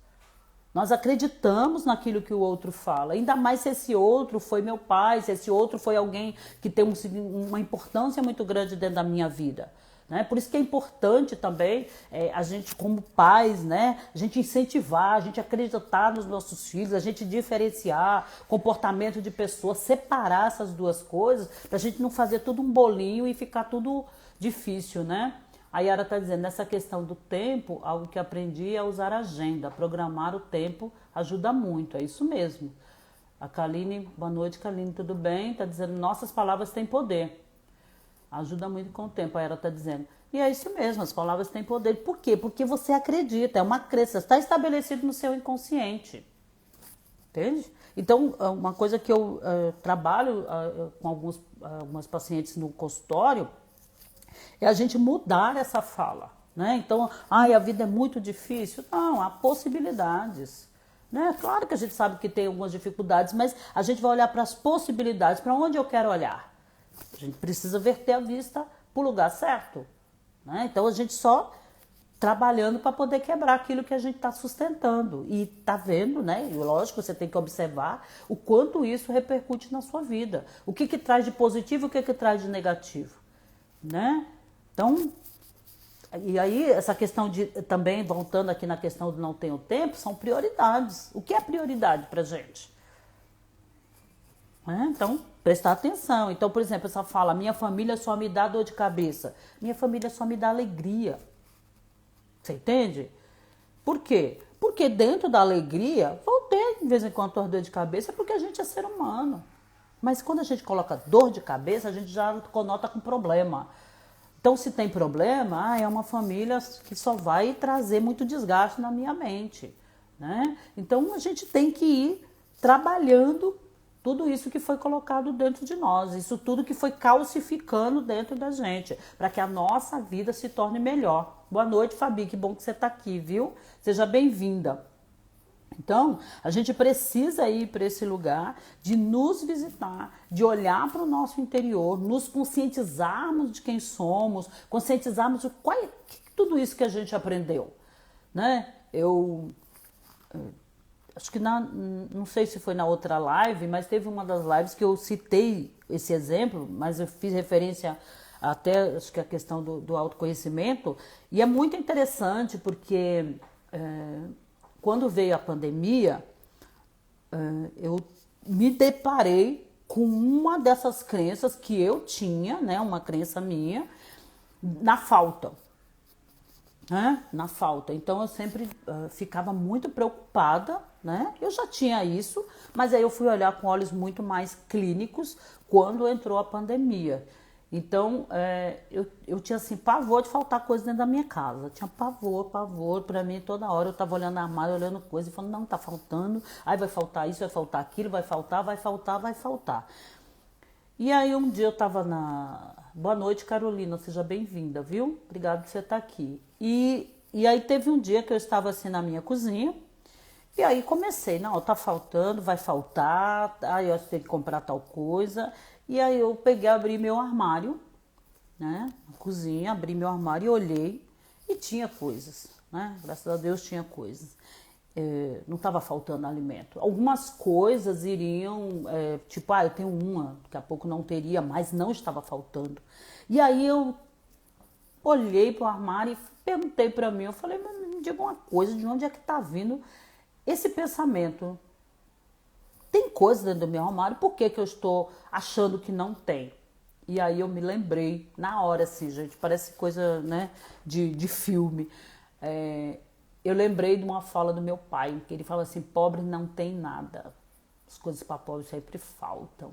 Nós acreditamos naquilo que o outro fala, ainda mais se esse outro foi meu pai, se esse outro foi alguém que tem uma importância muito grande dentro da minha vida. né? Por isso que é importante também a gente, como pais, né? A gente incentivar, a gente acreditar nos nossos filhos, a gente diferenciar comportamento de pessoas, separar essas duas coisas, para a gente não fazer tudo um bolinho e ficar tudo difícil, né? A Yara está dizendo, nessa questão do tempo, algo que aprendi é usar a agenda, programar o tempo ajuda muito, é isso mesmo. A Kaline, boa noite, Kaline, tudo bem? Está dizendo, nossas palavras têm poder. Ajuda muito com o tempo, a Yara está dizendo. E é isso mesmo, as palavras têm poder. Por quê? Porque você acredita, é uma crença, está estabelecido no seu inconsciente. Entende? Então, uma coisa que eu trabalho com algumas pacientes no consultório é a gente mudar essa fala, né? Então, a vida é muito difícil. Não, há possibilidades. Né? Claro que a gente sabe que tem algumas dificuldades, mas a gente vai olhar para as possibilidades, para onde eu quero olhar. A gente precisa verter a vista para o lugar certo. Né? Então a gente só trabalhando para poder quebrar aquilo que a gente está sustentando. E está vendo, né? E lógico, você tem que observar o quanto isso repercute na sua vida. O que traz de positivo e o que traz de negativo. Né? Então, e aí essa questão de, também voltando aqui na questão do não tenho tempo, são prioridades. O que é prioridade para a gente? Então, prestar atenção. Então, por exemplo, essa fala, minha família só me dá dor de cabeça. Minha família só me dá alegria. Você entende? Por quê? Porque dentro da alegria, vão ter de vez em quando dor de cabeça, porque a gente é ser humano. Mas quando a gente coloca dor de cabeça, a gente já conota com problema. Então, se tem problema, é uma família que só vai trazer muito desgaste na minha mente. Né? Então, a gente tem que ir trabalhando tudo isso que foi colocado dentro de nós, isso tudo que foi calcificando dentro da gente, para que a nossa vida se torne melhor. Boa noite, Fabi, que bom que você está aqui, viu? Seja bem-vinda. Então, a gente precisa ir para esse lugar de nos visitar, de olhar para o nosso interior, nos conscientizarmos de quem somos, conscientizarmos de tudo isso que a gente aprendeu. Né? Acho que não sei se foi na outra live, mas teve uma das lives que eu citei esse exemplo, mas eu fiz referência até, acho que a questão do autoconhecimento, e é muito interessante porque quando veio a pandemia, eu me deparei com uma dessas crenças que eu tinha, né, uma crença minha, na falta. Na falta. Então eu sempre ficava muito preocupada, né? Eu já tinha isso, mas aí eu fui olhar com olhos muito mais clínicos quando entrou a pandemia. Então eu tinha assim pavor de faltar coisa dentro da minha casa. Tinha pavor para mim toda hora. Eu estava olhando armário, olhando coisa e falando, não, tá faltando, aí vai faltar isso, vai faltar aquilo, vai faltar. E aí um dia eu estava Boa noite, Carolina, seja bem-vinda, viu? Obrigada por você estar aqui. E aí teve um dia que eu estava assim na minha cozinha, e aí comecei, não, tá faltando, vai faltar, aí eu tenho que comprar tal coisa. E aí eu peguei, abri meu armário, né? Na cozinha, abri meu armário e olhei, e tinha coisas, né? Graças a Deus tinha coisas. Não estava faltando alimento. Algumas coisas iriam, tipo, eu tenho uma, daqui a pouco não teria, mas não estava faltando. E aí eu olhei para o armário e perguntei para mim, eu falei, mas me diga uma coisa, de onde é que está vindo esse pensamento? Tem coisa dentro do meu armário, por que eu estou achando que não tem? E aí eu me lembrei, na hora assim, gente, parece coisa, né, de filme. Eu lembrei de uma fala do meu pai, que ele fala assim, pobre não tem nada. As coisas para pobre sempre faltam.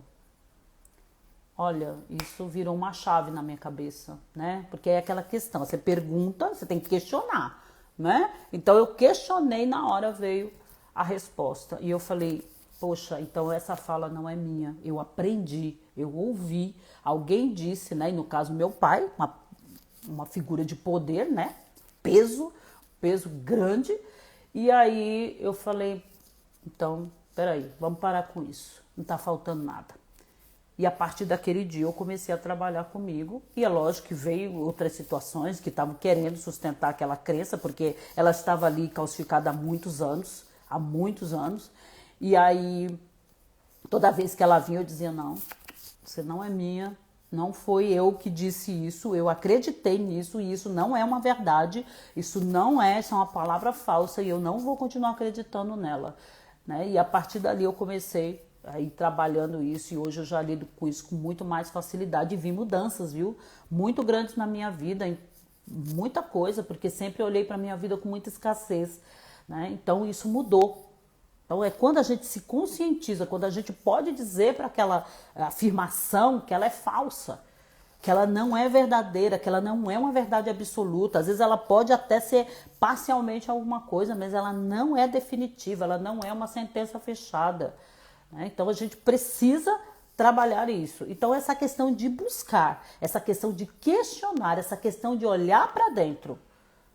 Olha, isso virou uma chave na minha cabeça, né? Porque é aquela questão, você pergunta, você tem que questionar, né? Então eu questionei, na hora veio a resposta. E eu falei, poxa, então essa fala não é minha. Eu aprendi, eu ouvi, alguém disse, né? E no caso meu pai, uma figura de poder, né? Peso grande. E aí eu falei, então, peraí, vamos parar com isso. Não tá faltando nada. E a partir daquele dia eu comecei a trabalhar comigo. E é lógico que veio outras situações que estavam querendo sustentar aquela crença, porque ela estava ali calcificada há muitos anos. E aí, toda vez que ela vinha, eu dizia, não, você não é minha, Não foi eu que disse isso, eu acreditei nisso e isso não é uma verdade, isso não é, isso é uma palavra falsa e eu não vou continuar acreditando nela, né? E a partir dali eu comecei a ir trabalhando isso e hoje eu já lido com isso com muito mais facilidade e vi mudanças, viu? Muito grandes na minha vida, em muita coisa, porque sempre olhei para a minha vida com muita escassez, né? Então isso mudou. Então é quando a gente se conscientiza, quando a gente pode dizer para aquela afirmação que ela é falsa, que ela não é verdadeira, que ela não é uma verdade absoluta. Às vezes ela pode até ser parcialmente alguma coisa, mas ela não é definitiva, ela não é uma sentença fechada, né? Então a gente precisa trabalhar isso. Então essa questão de buscar, essa questão de questionar, essa questão de olhar para dentro.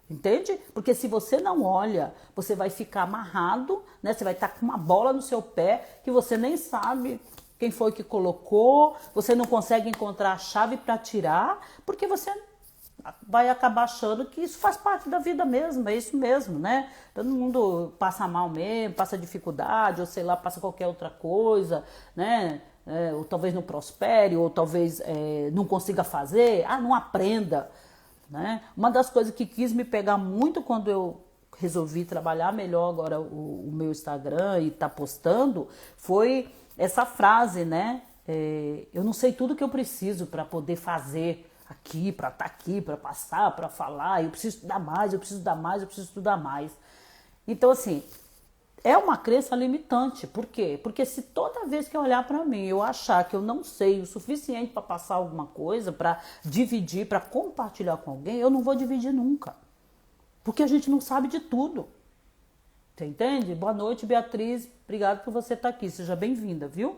Entende? Porque se você não olha, você vai ficar amarrado, né? Você vai estar com uma bola no seu pé que você nem sabe quem foi que colocou, você não consegue encontrar a chave para tirar, porque você vai acabar achando que isso faz parte da vida mesmo, é isso mesmo, né? Todo mundo passa mal mesmo, passa dificuldade, ou sei lá, passa qualquer outra coisa, né? Ou talvez não prospere, ou talvez não consiga fazer, não aprenda. Né? Uma das coisas que quis me pegar muito quando eu resolvi trabalhar melhor agora o meu Instagram e tá postando foi essa frase, né? Eu não sei tudo que eu preciso para poder fazer aqui, para estar aqui, para passar, para falar. Eu preciso estudar mais, eu preciso estudar mais, eu preciso estudar mais. Então, assim, é uma crença limitante. Por quê? Porque se toda vez que eu olhar para mim eu achar que eu não sei o suficiente para passar alguma coisa, para dividir, para compartilhar com alguém, eu não vou dividir nunca. Porque a gente não sabe de tudo. Você entende? Boa noite, Beatriz. Obrigada por você estar aqui. Seja bem-vinda, viu?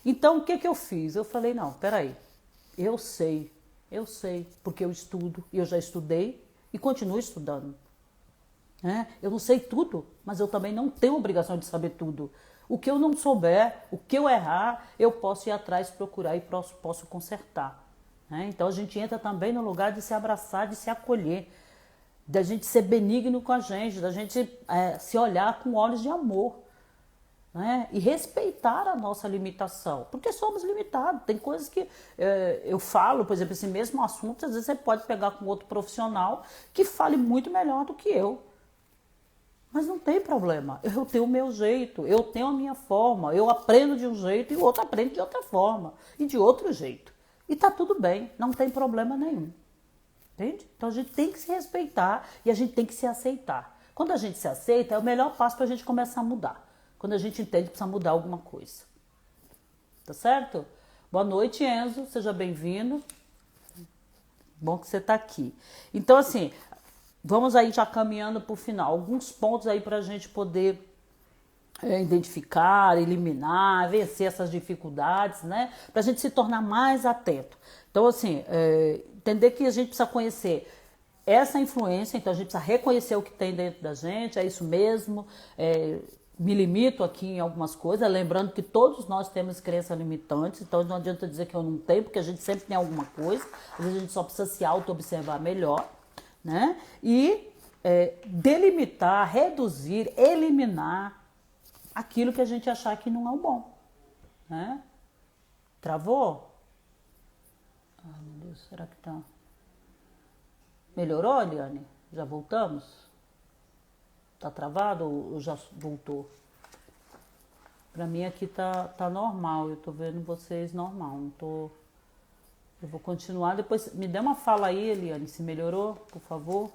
Então, o que eu fiz? Eu falei, não, peraí. Eu sei, porque eu estudo, e eu já estudei e continuo estudando. Eu não sei tudo, mas eu também não tenho obrigação de saber tudo. O que eu não souber, o que eu errar, eu posso ir atrás, procurar e posso consertar. Então a gente entra também no lugar de se abraçar, de se acolher, da gente ser benigno com a gente, da gente se olhar com olhos de amor. E respeitar a nossa limitação, porque somos limitados. Tem coisas que eu falo, por exemplo, esse mesmo assunto, às vezes você pode pegar com outro profissional que fale muito melhor do que eu. Mas não tem problema, eu tenho o meu jeito, eu tenho a minha forma, eu aprendo de um jeito e o outro aprende de outra forma e de outro jeito. E tá tudo bem, não tem problema nenhum. Entende? Então a gente tem que se respeitar e a gente tem que se aceitar. Quando a gente se aceita, é o melhor passo para a gente começar a mudar. Quando a gente entende que precisa mudar alguma coisa. Tá certo? Boa noite, Enzo, seja bem-vindo. Bom que você tá aqui. Então, assim, vamos aí já caminhando para o final. Alguns pontos aí para a gente poder identificar, eliminar, vencer essas dificuldades, né? Para a gente se tornar mais atento. Então, assim, entender que a gente precisa conhecer essa influência, então a gente precisa reconhecer o que tem dentro da gente, é isso mesmo. Me limito aqui em algumas coisas, lembrando que todos nós temos crenças limitantes, então não adianta dizer que eu não tenho, porque a gente sempre tem alguma coisa, às vezes a gente só precisa se auto-observar melhor, né? E delimitar, reduzir, eliminar aquilo que a gente achar que não é o bom, né? Travou? Meu Deus, será que tá? Melhorou, Eliane? Já voltamos? Tá travado ou já voltou? Pra mim aqui tá normal, eu tô vendo vocês normal, não tô... Eu vou continuar, depois me dê uma fala aí, Eliane, se melhorou, por favor.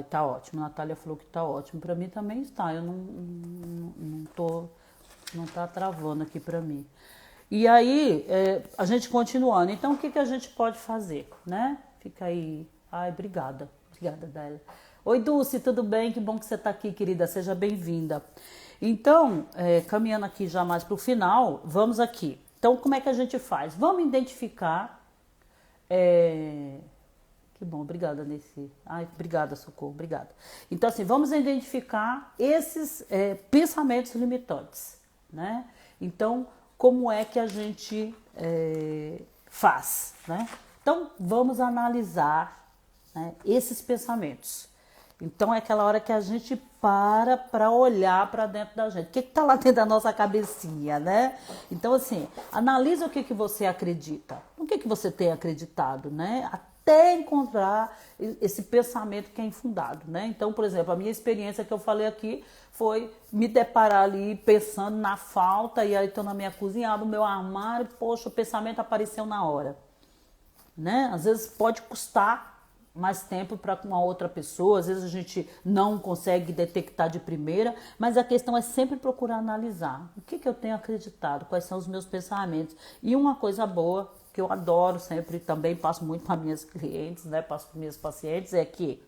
Tá ótimo, a Natália falou que tá ótimo, pra mim também está, eu não tá travando aqui pra mim. E aí, a gente continuando, então o que a gente pode fazer, né? Fica aí, obrigada. Obrigada, Délia. Oi, Dulce, tudo bem? Que bom que você está aqui, querida. Seja bem-vinda. Então, caminhando aqui já mais para o final, vamos aqui. Então, como é que a gente faz? Vamos identificar... Que bom, obrigada, Nessi. Obrigada, Socorro, obrigada. Então, assim, vamos identificar esses pensamentos limitantes, né? Então, como é que a gente faz, né? Então, vamos analisar, né, esses pensamentos. Então é aquela hora que a gente para olhar para dentro da gente. O que está lá dentro da nossa cabecinha, né? Então, assim, analisa o que você acredita. O que você tem acreditado, né? Até encontrar esse pensamento que é infundado, né? Então, por exemplo, a minha experiência que eu falei aqui foi me deparar ali pensando na falta, e aí estou na minha cozinha, abro o meu armário, poxa, o pensamento apareceu na hora, né? Às vezes pode custar mais tempo para uma outra pessoa, às vezes a gente não consegue detectar de primeira, mas a questão é sempre procurar analisar o que eu tenho acreditado, quais são os meus pensamentos. E uma coisa boa que eu adoro sempre, também passo muito para minhas clientes, né, passo para minhas pacientes, é que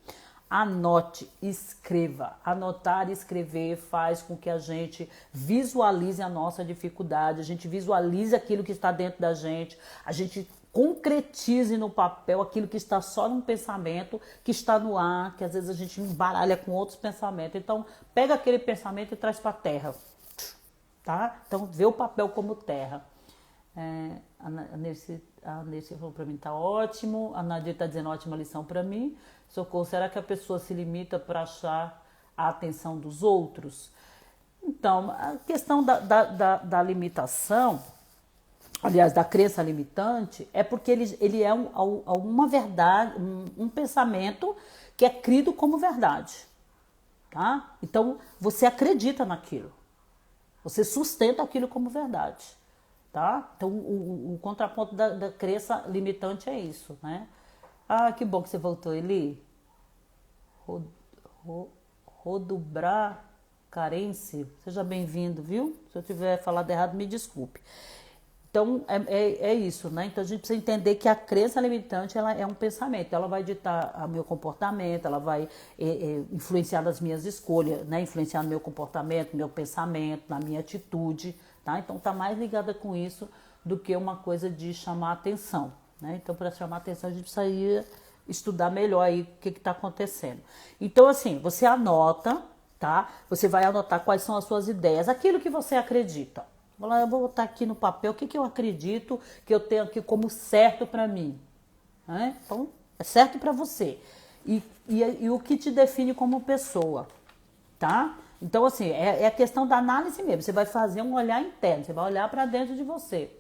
anote, escreva. Anotar e escrever faz com que a gente visualize a nossa dificuldade, a gente visualize aquilo que está dentro da gente, a gente concretize no papel aquilo que está só num pensamento, que está no ar, que às vezes a gente embaralha com outros pensamentos. Então, pega aquele pensamento e traz para a terra, tá? Então, vê o papel como terra. A Nercy falou para mim, tá ótimo. A Nadia está dizendo, ótima lição para mim. Socorro, será que a pessoa se limita para achar a atenção dos outros? Então, a questão da limitação, aliás, da crença limitante, é porque ele é uma verdade, um pensamento que é crido como verdade, tá? Então, você acredita naquilo, você sustenta aquilo como verdade, tá? Então, o contraponto da crença limitante é isso, né? Ah, que bom que você voltou, Eli. Rodubra Carense, seja bem-vindo, viu? Se eu tiver falado errado, me desculpe. Então, é isso, né? Então, a gente precisa entender que a crença limitante, ela é um pensamento. Ela vai ditar o meu comportamento, ela vai influenciar nas minhas escolhas, né? Influenciar no meu comportamento, no meu pensamento, na minha atitude, tá? Então, tá mais ligada com isso do que uma coisa de chamar atenção, né? Então, para chamar atenção, a gente precisa estudar melhor aí o que está acontecendo. Então, assim, você anota, tá? Você vai anotar quais são as suas ideias, aquilo que você acredita. Eu vou botar aqui no papel o que eu acredito que eu tenho aqui como certo para mim, né? Então, é certo para você. E o que te define como pessoa, tá? Então, assim, é a questão da análise mesmo. Você vai fazer um olhar interno, você vai olhar para dentro de você.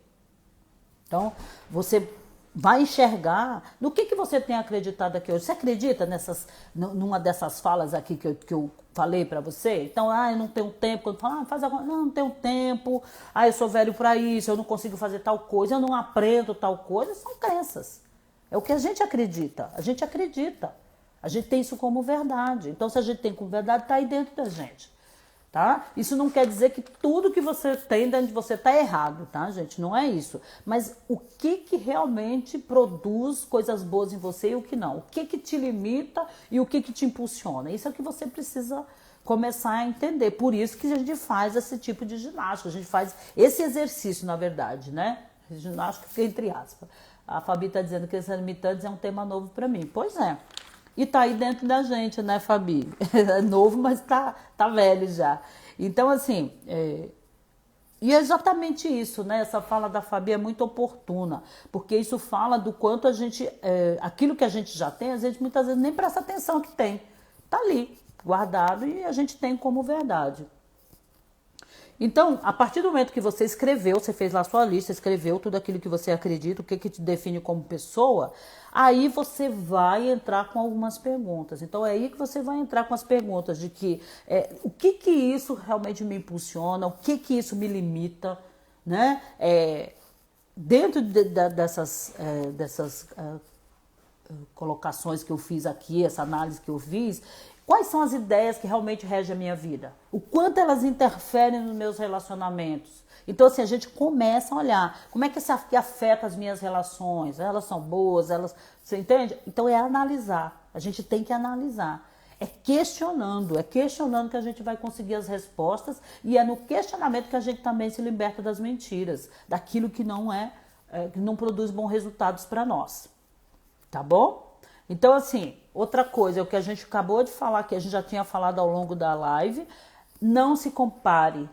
Então, você vai enxergar no que você tem acreditado aqui hoje. Você acredita numa dessas falas aqui que eu falei para você? Então, eu não tenho tempo. Quando fala, faz agora. Não tenho tempo. Eu sou velho para isso, eu não consigo fazer tal coisa, eu não aprendo tal coisa. São crenças. É o que a gente acredita. A gente acredita. A gente tem isso como verdade. Então, se a gente tem como verdade, está aí dentro da gente. Tá? Isso não quer dizer que tudo que você tem dentro de você está errado, tá, gente? Não é isso. Mas o que realmente produz coisas boas em você e o que não? O que te limita e o que te impulsiona? Isso é o que você precisa começar a entender. Por isso que a gente faz esse tipo de ginástica. A gente faz esse exercício, na verdade, né? Ginástica entre aspas. A Fabi está dizendo que esses limitantes é um tema novo para mim. Pois é. E tá aí dentro da gente, né, Fabi? É novo, mas tá velho já. Então, assim, e é exatamente isso, né? Essa fala da Fabi é muito oportuna, porque isso fala do quanto a gente, aquilo que a gente já tem, a gente muitas vezes nem presta atenção que tem. Tá ali, guardado, e a gente tem como verdade. Então, a partir do momento que você escreveu, você fez lá a sua lista, escreveu tudo aquilo que você acredita, o que te define como pessoa, aí você vai entrar com algumas perguntas. Então, é aí que você vai entrar com as perguntas de que o que isso realmente me impulsiona, o que isso me limita, né? Dentro dessas colocações que eu fiz aqui, essa análise que eu fiz, quais são as ideias que realmente regem a minha vida? O quanto elas interferem nos meus relacionamentos? Então, assim, a gente começa a olhar como é que isso aqui afeta as minhas relações. Elas são boas, você entende? Então, é analisar. A gente tem que analisar. É questionando que a gente vai conseguir as respostas, e é no questionamento que a gente também se liberta das mentiras, daquilo que que não produz bons resultados para nós. Tá bom? Então, assim, outra coisa, é o que a gente acabou de falar, que a gente já tinha falado ao longo da live, não se compare,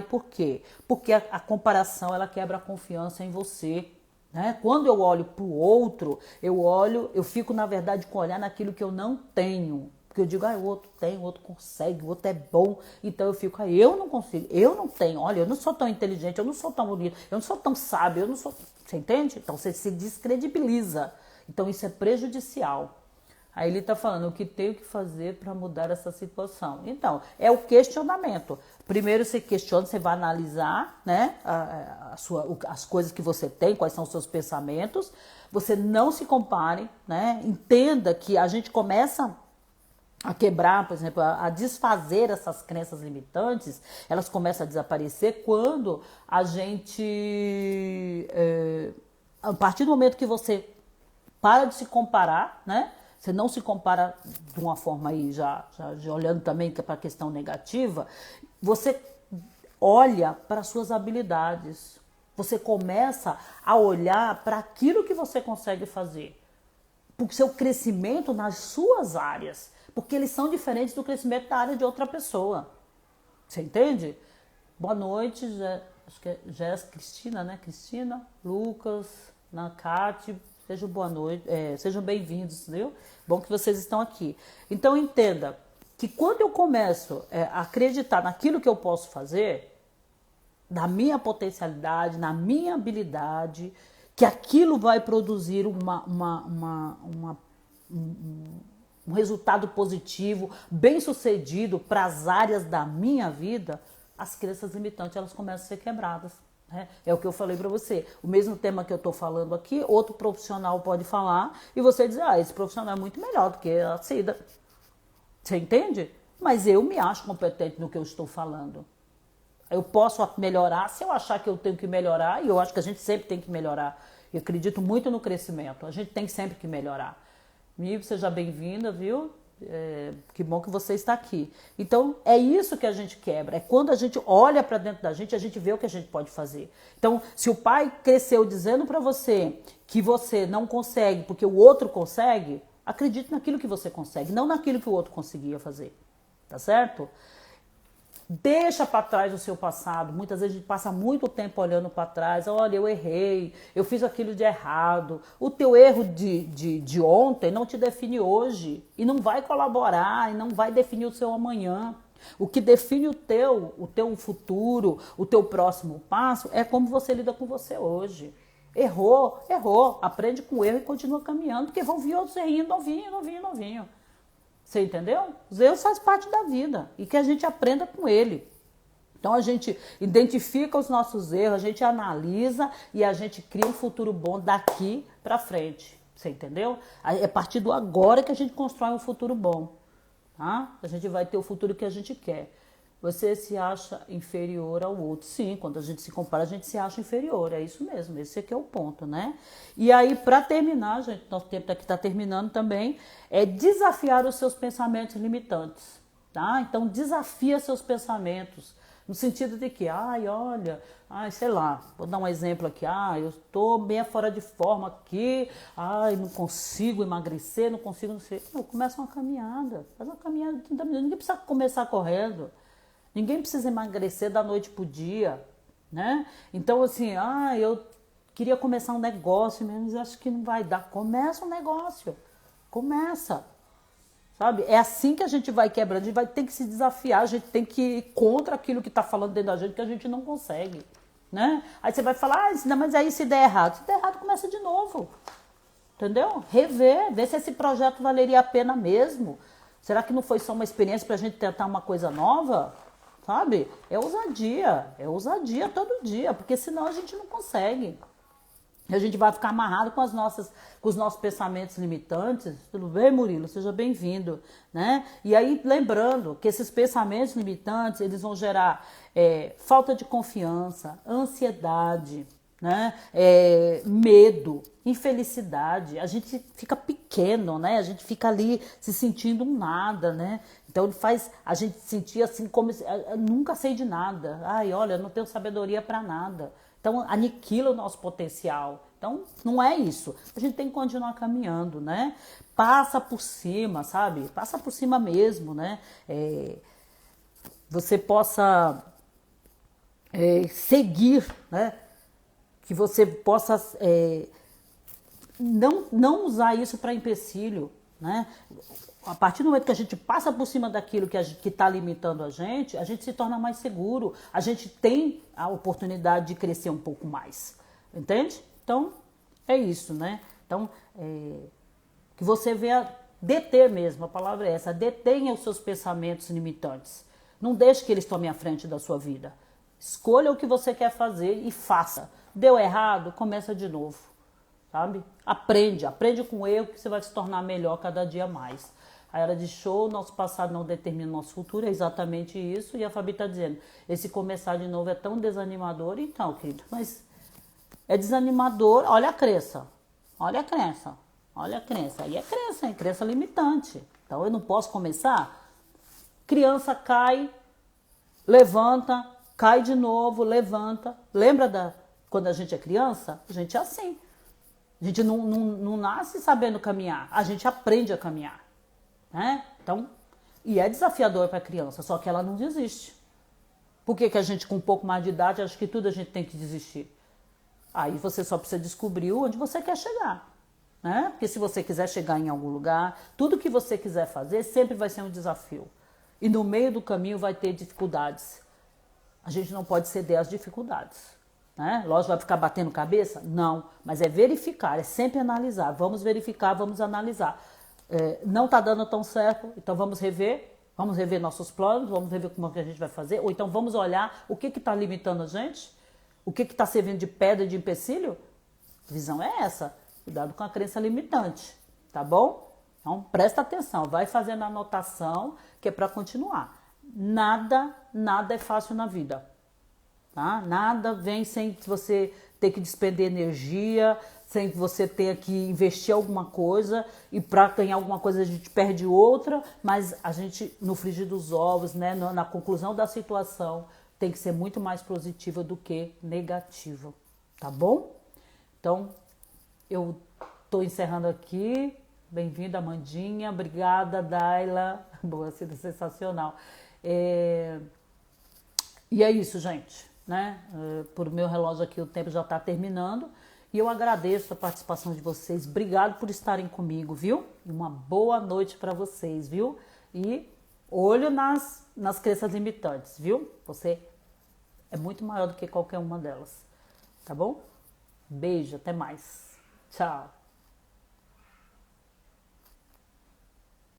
por quê? Porque a comparação, ela quebra a confiança em você, né? Quando eu olho para o outro, eu fico, na verdade, com olhar naquilo que eu não tenho. Porque eu digo, o outro tem, o outro consegue, o outro é bom. Então eu fico, eu não consigo, eu não tenho. Olha, eu não sou tão inteligente, eu não sou tão bonito, eu não sou tão sábio, eu não sou... Você entende? Então você se descredibiliza. Então isso é prejudicial. Aí ele está falando o que tenho que fazer para mudar essa situação. Então, é o questionamento. Primeiro você questiona, você vai analisar, né, as coisas que você tem, quais são os seus pensamentos. Você não se compare, né? Entenda que a gente começa a quebrar, por exemplo, a desfazer essas crenças limitantes, elas começam a desaparecer quando a gente, a partir do momento que você para de se comparar, né? Você não se compara de uma forma aí, já olhando também para a questão negativa, você olha para as suas habilidades. Você começa a olhar para aquilo que você consegue fazer. Para o seu crescimento nas suas áreas. Porque eles são diferentes do crescimento da área de outra pessoa. Você entende? Boa noite, acho que é Cristina, né? Cristina, Lucas, Nakati. Sejam boa noite, sejam bem-vindos, viu? Bom que vocês estão aqui. Então entenda que quando eu começo a acreditar naquilo que eu posso fazer, na minha potencialidade, na minha habilidade, que aquilo vai produzir um resultado positivo, bem sucedido para as áreas da minha vida, as crenças limitantes elas começam a ser quebradas. É o que eu falei para você. O mesmo tema que eu estou falando aqui, outro profissional pode falar e você dizer, esse profissional é muito melhor do que a Cida. Você entende? Mas eu me acho competente no que eu estou falando. Eu posso melhorar se eu achar que eu tenho que melhorar, e eu acho que a gente sempre tem que melhorar. Eu acredito muito no crescimento, a gente tem sempre que melhorar. Mi, seja bem-vinda, viu? Que bom que você está aqui. Então, é isso que a gente quebra. É quando a gente olha para dentro da gente, a gente vê o que a gente pode fazer. Então, se o pai cresceu dizendo para você que você não consegue porque o outro consegue, acredite naquilo que você consegue, não naquilo que o outro conseguia fazer. Tá certo? Deixa para trás o seu passado. Muitas vezes a gente passa muito tempo olhando para trás. Olha, eu errei, eu fiz aquilo de errado. O teu erro de ontem não te define hoje. E não vai colaborar, e não vai definir o seu amanhã. O que define o teu futuro, o teu próximo passo, é como você lida com você hoje. Errou. Aprende com o erro e continua caminhando, porque vão vir outros errinhos novinho. Você entendeu? Os erros fazem parte da vida e que a gente aprenda com ele. Então a gente identifica os nossos erros, a gente analisa e a gente cria um futuro bom daqui para frente. Você entendeu? É a partir do agora que a gente constrói um futuro bom. Tá? A gente vai ter o futuro que a gente quer. Você se acha inferior ao outro. Sim, quando a gente se compara, a gente se acha inferior. É isso mesmo, esse aqui é o ponto, né? E aí, para terminar, gente, nosso tempo aqui está terminando também, é desafiar os seus pensamentos limitantes, tá? Então, desafia seus pensamentos, no sentido de que, sei lá, vou dar um exemplo aqui, eu estou meio fora de forma aqui, não consigo emagrecer, não sei. Começa uma caminhada, faz uma caminhada de 30 minutos, ninguém precisa começar correndo. Ninguém precisa emagrecer da noite pro dia, né? Então, assim, eu queria começar um negócio, mas acho que não vai dar. Começa um negócio. Começa. Sabe? É assim que a gente vai quebrando. A gente vai ter que se desafiar, a gente tem que ir contra aquilo que está falando dentro da gente, que a gente não consegue, né? Aí você vai falar, mas aí se der errado. Se der errado, começa de novo. Entendeu? Ver se esse projeto valeria a pena mesmo. Será que não foi só uma experiência para a gente tentar uma coisa nova? Sabe? É ousadia todo dia, porque senão a gente não consegue. A gente vai ficar amarrado com os nossos pensamentos limitantes. Tudo bem, Murilo? Seja bem-vindo, né? E aí, lembrando que esses pensamentos limitantes, eles vão gerar falta de confiança, ansiedade, né? Medo, infelicidade. A gente fica pequeno, né? A gente fica ali se sentindo um nada, né? Então ele faz a gente sentir assim como eu nunca sei de nada. Olha, eu não tenho sabedoria para nada. Então aniquila o nosso potencial. Então não é isso. A gente tem que continuar caminhando, né? Passa por cima, sabe? Passa por cima mesmo, né? Você possa seguir, né? Que você possa não usar isso para empecilho, né? A partir do momento que a gente passa por cima daquilo que está limitando a gente se torna mais seguro, a gente tem a oportunidade de crescer um pouco mais, entende? Então, é isso, né? Então, que você venha deter mesmo, a palavra é essa, detenha os seus pensamentos limitantes. Não deixe que eles tomem a frente da sua vida. Escolha o que você quer fazer e faça. Deu errado, começa de novo, sabe? Aprende com o erro que você vai se tornar melhor cada dia mais. A era de show, nosso passado não determina o nosso futuro, é exatamente isso. E a Fabi está dizendo, esse começar de novo é tão desanimador. Então, querido, mas é desanimador, olha a crença, olha a crença, olha a crença. Aí é crença, hein? Crença limitante. Então eu não posso começar? Criança cai, levanta, cai de novo, levanta. Lembra quando a gente é criança? A gente é assim. A gente não nasce sabendo caminhar, a gente aprende a caminhar. Né? Então, e é desafiador para a criança, só que ela não desiste. Por que a gente com um pouco mais de idade acha que tudo a gente tem que desistir? Aí você só precisa descobrir onde você quer chegar. Né? Porque se você quiser chegar em algum lugar, tudo que você quiser fazer sempre vai ser um desafio. E no meio do caminho vai ter dificuldades. A gente não pode ceder às dificuldades. Né? Lógico, vai ficar batendo cabeça? Não, mas é verificar, é sempre analisar. Vamos verificar, vamos analisar. Não está dando tão certo, então vamos rever nossos planos, vamos rever como que a gente vai fazer, ou então vamos olhar o que está limitando a gente, o que está servindo de pedra, de empecilho. A visão é essa, cuidado com a crença limitante, tá bom? Então presta atenção, vai fazendo a anotação que é para continuar. Nada é fácil na vida. Tá? Nada vem sem você ter que despender energia, sem que você tenha que investir alguma coisa, e para ganhar alguma coisa a gente perde outra, mas a gente, no frigir dos ovos, né, na conclusão da situação, tem que ser muito mais positiva do que negativa, tá bom? Então, eu estou encerrando aqui. Bem-vinda, Amandinha. Obrigada, Daila. Boa, sido sensacional. E é isso, gente. Né? Por meu relógio aqui o tempo já está terminando e eu agradeço a participação de vocês. Obrigado por estarem comigo, viu? Uma boa noite para vocês, viu? E olho nas crenças limitantes, viu? Você é muito maior do que qualquer uma delas, tá bom? Beijo, até mais. Tchau.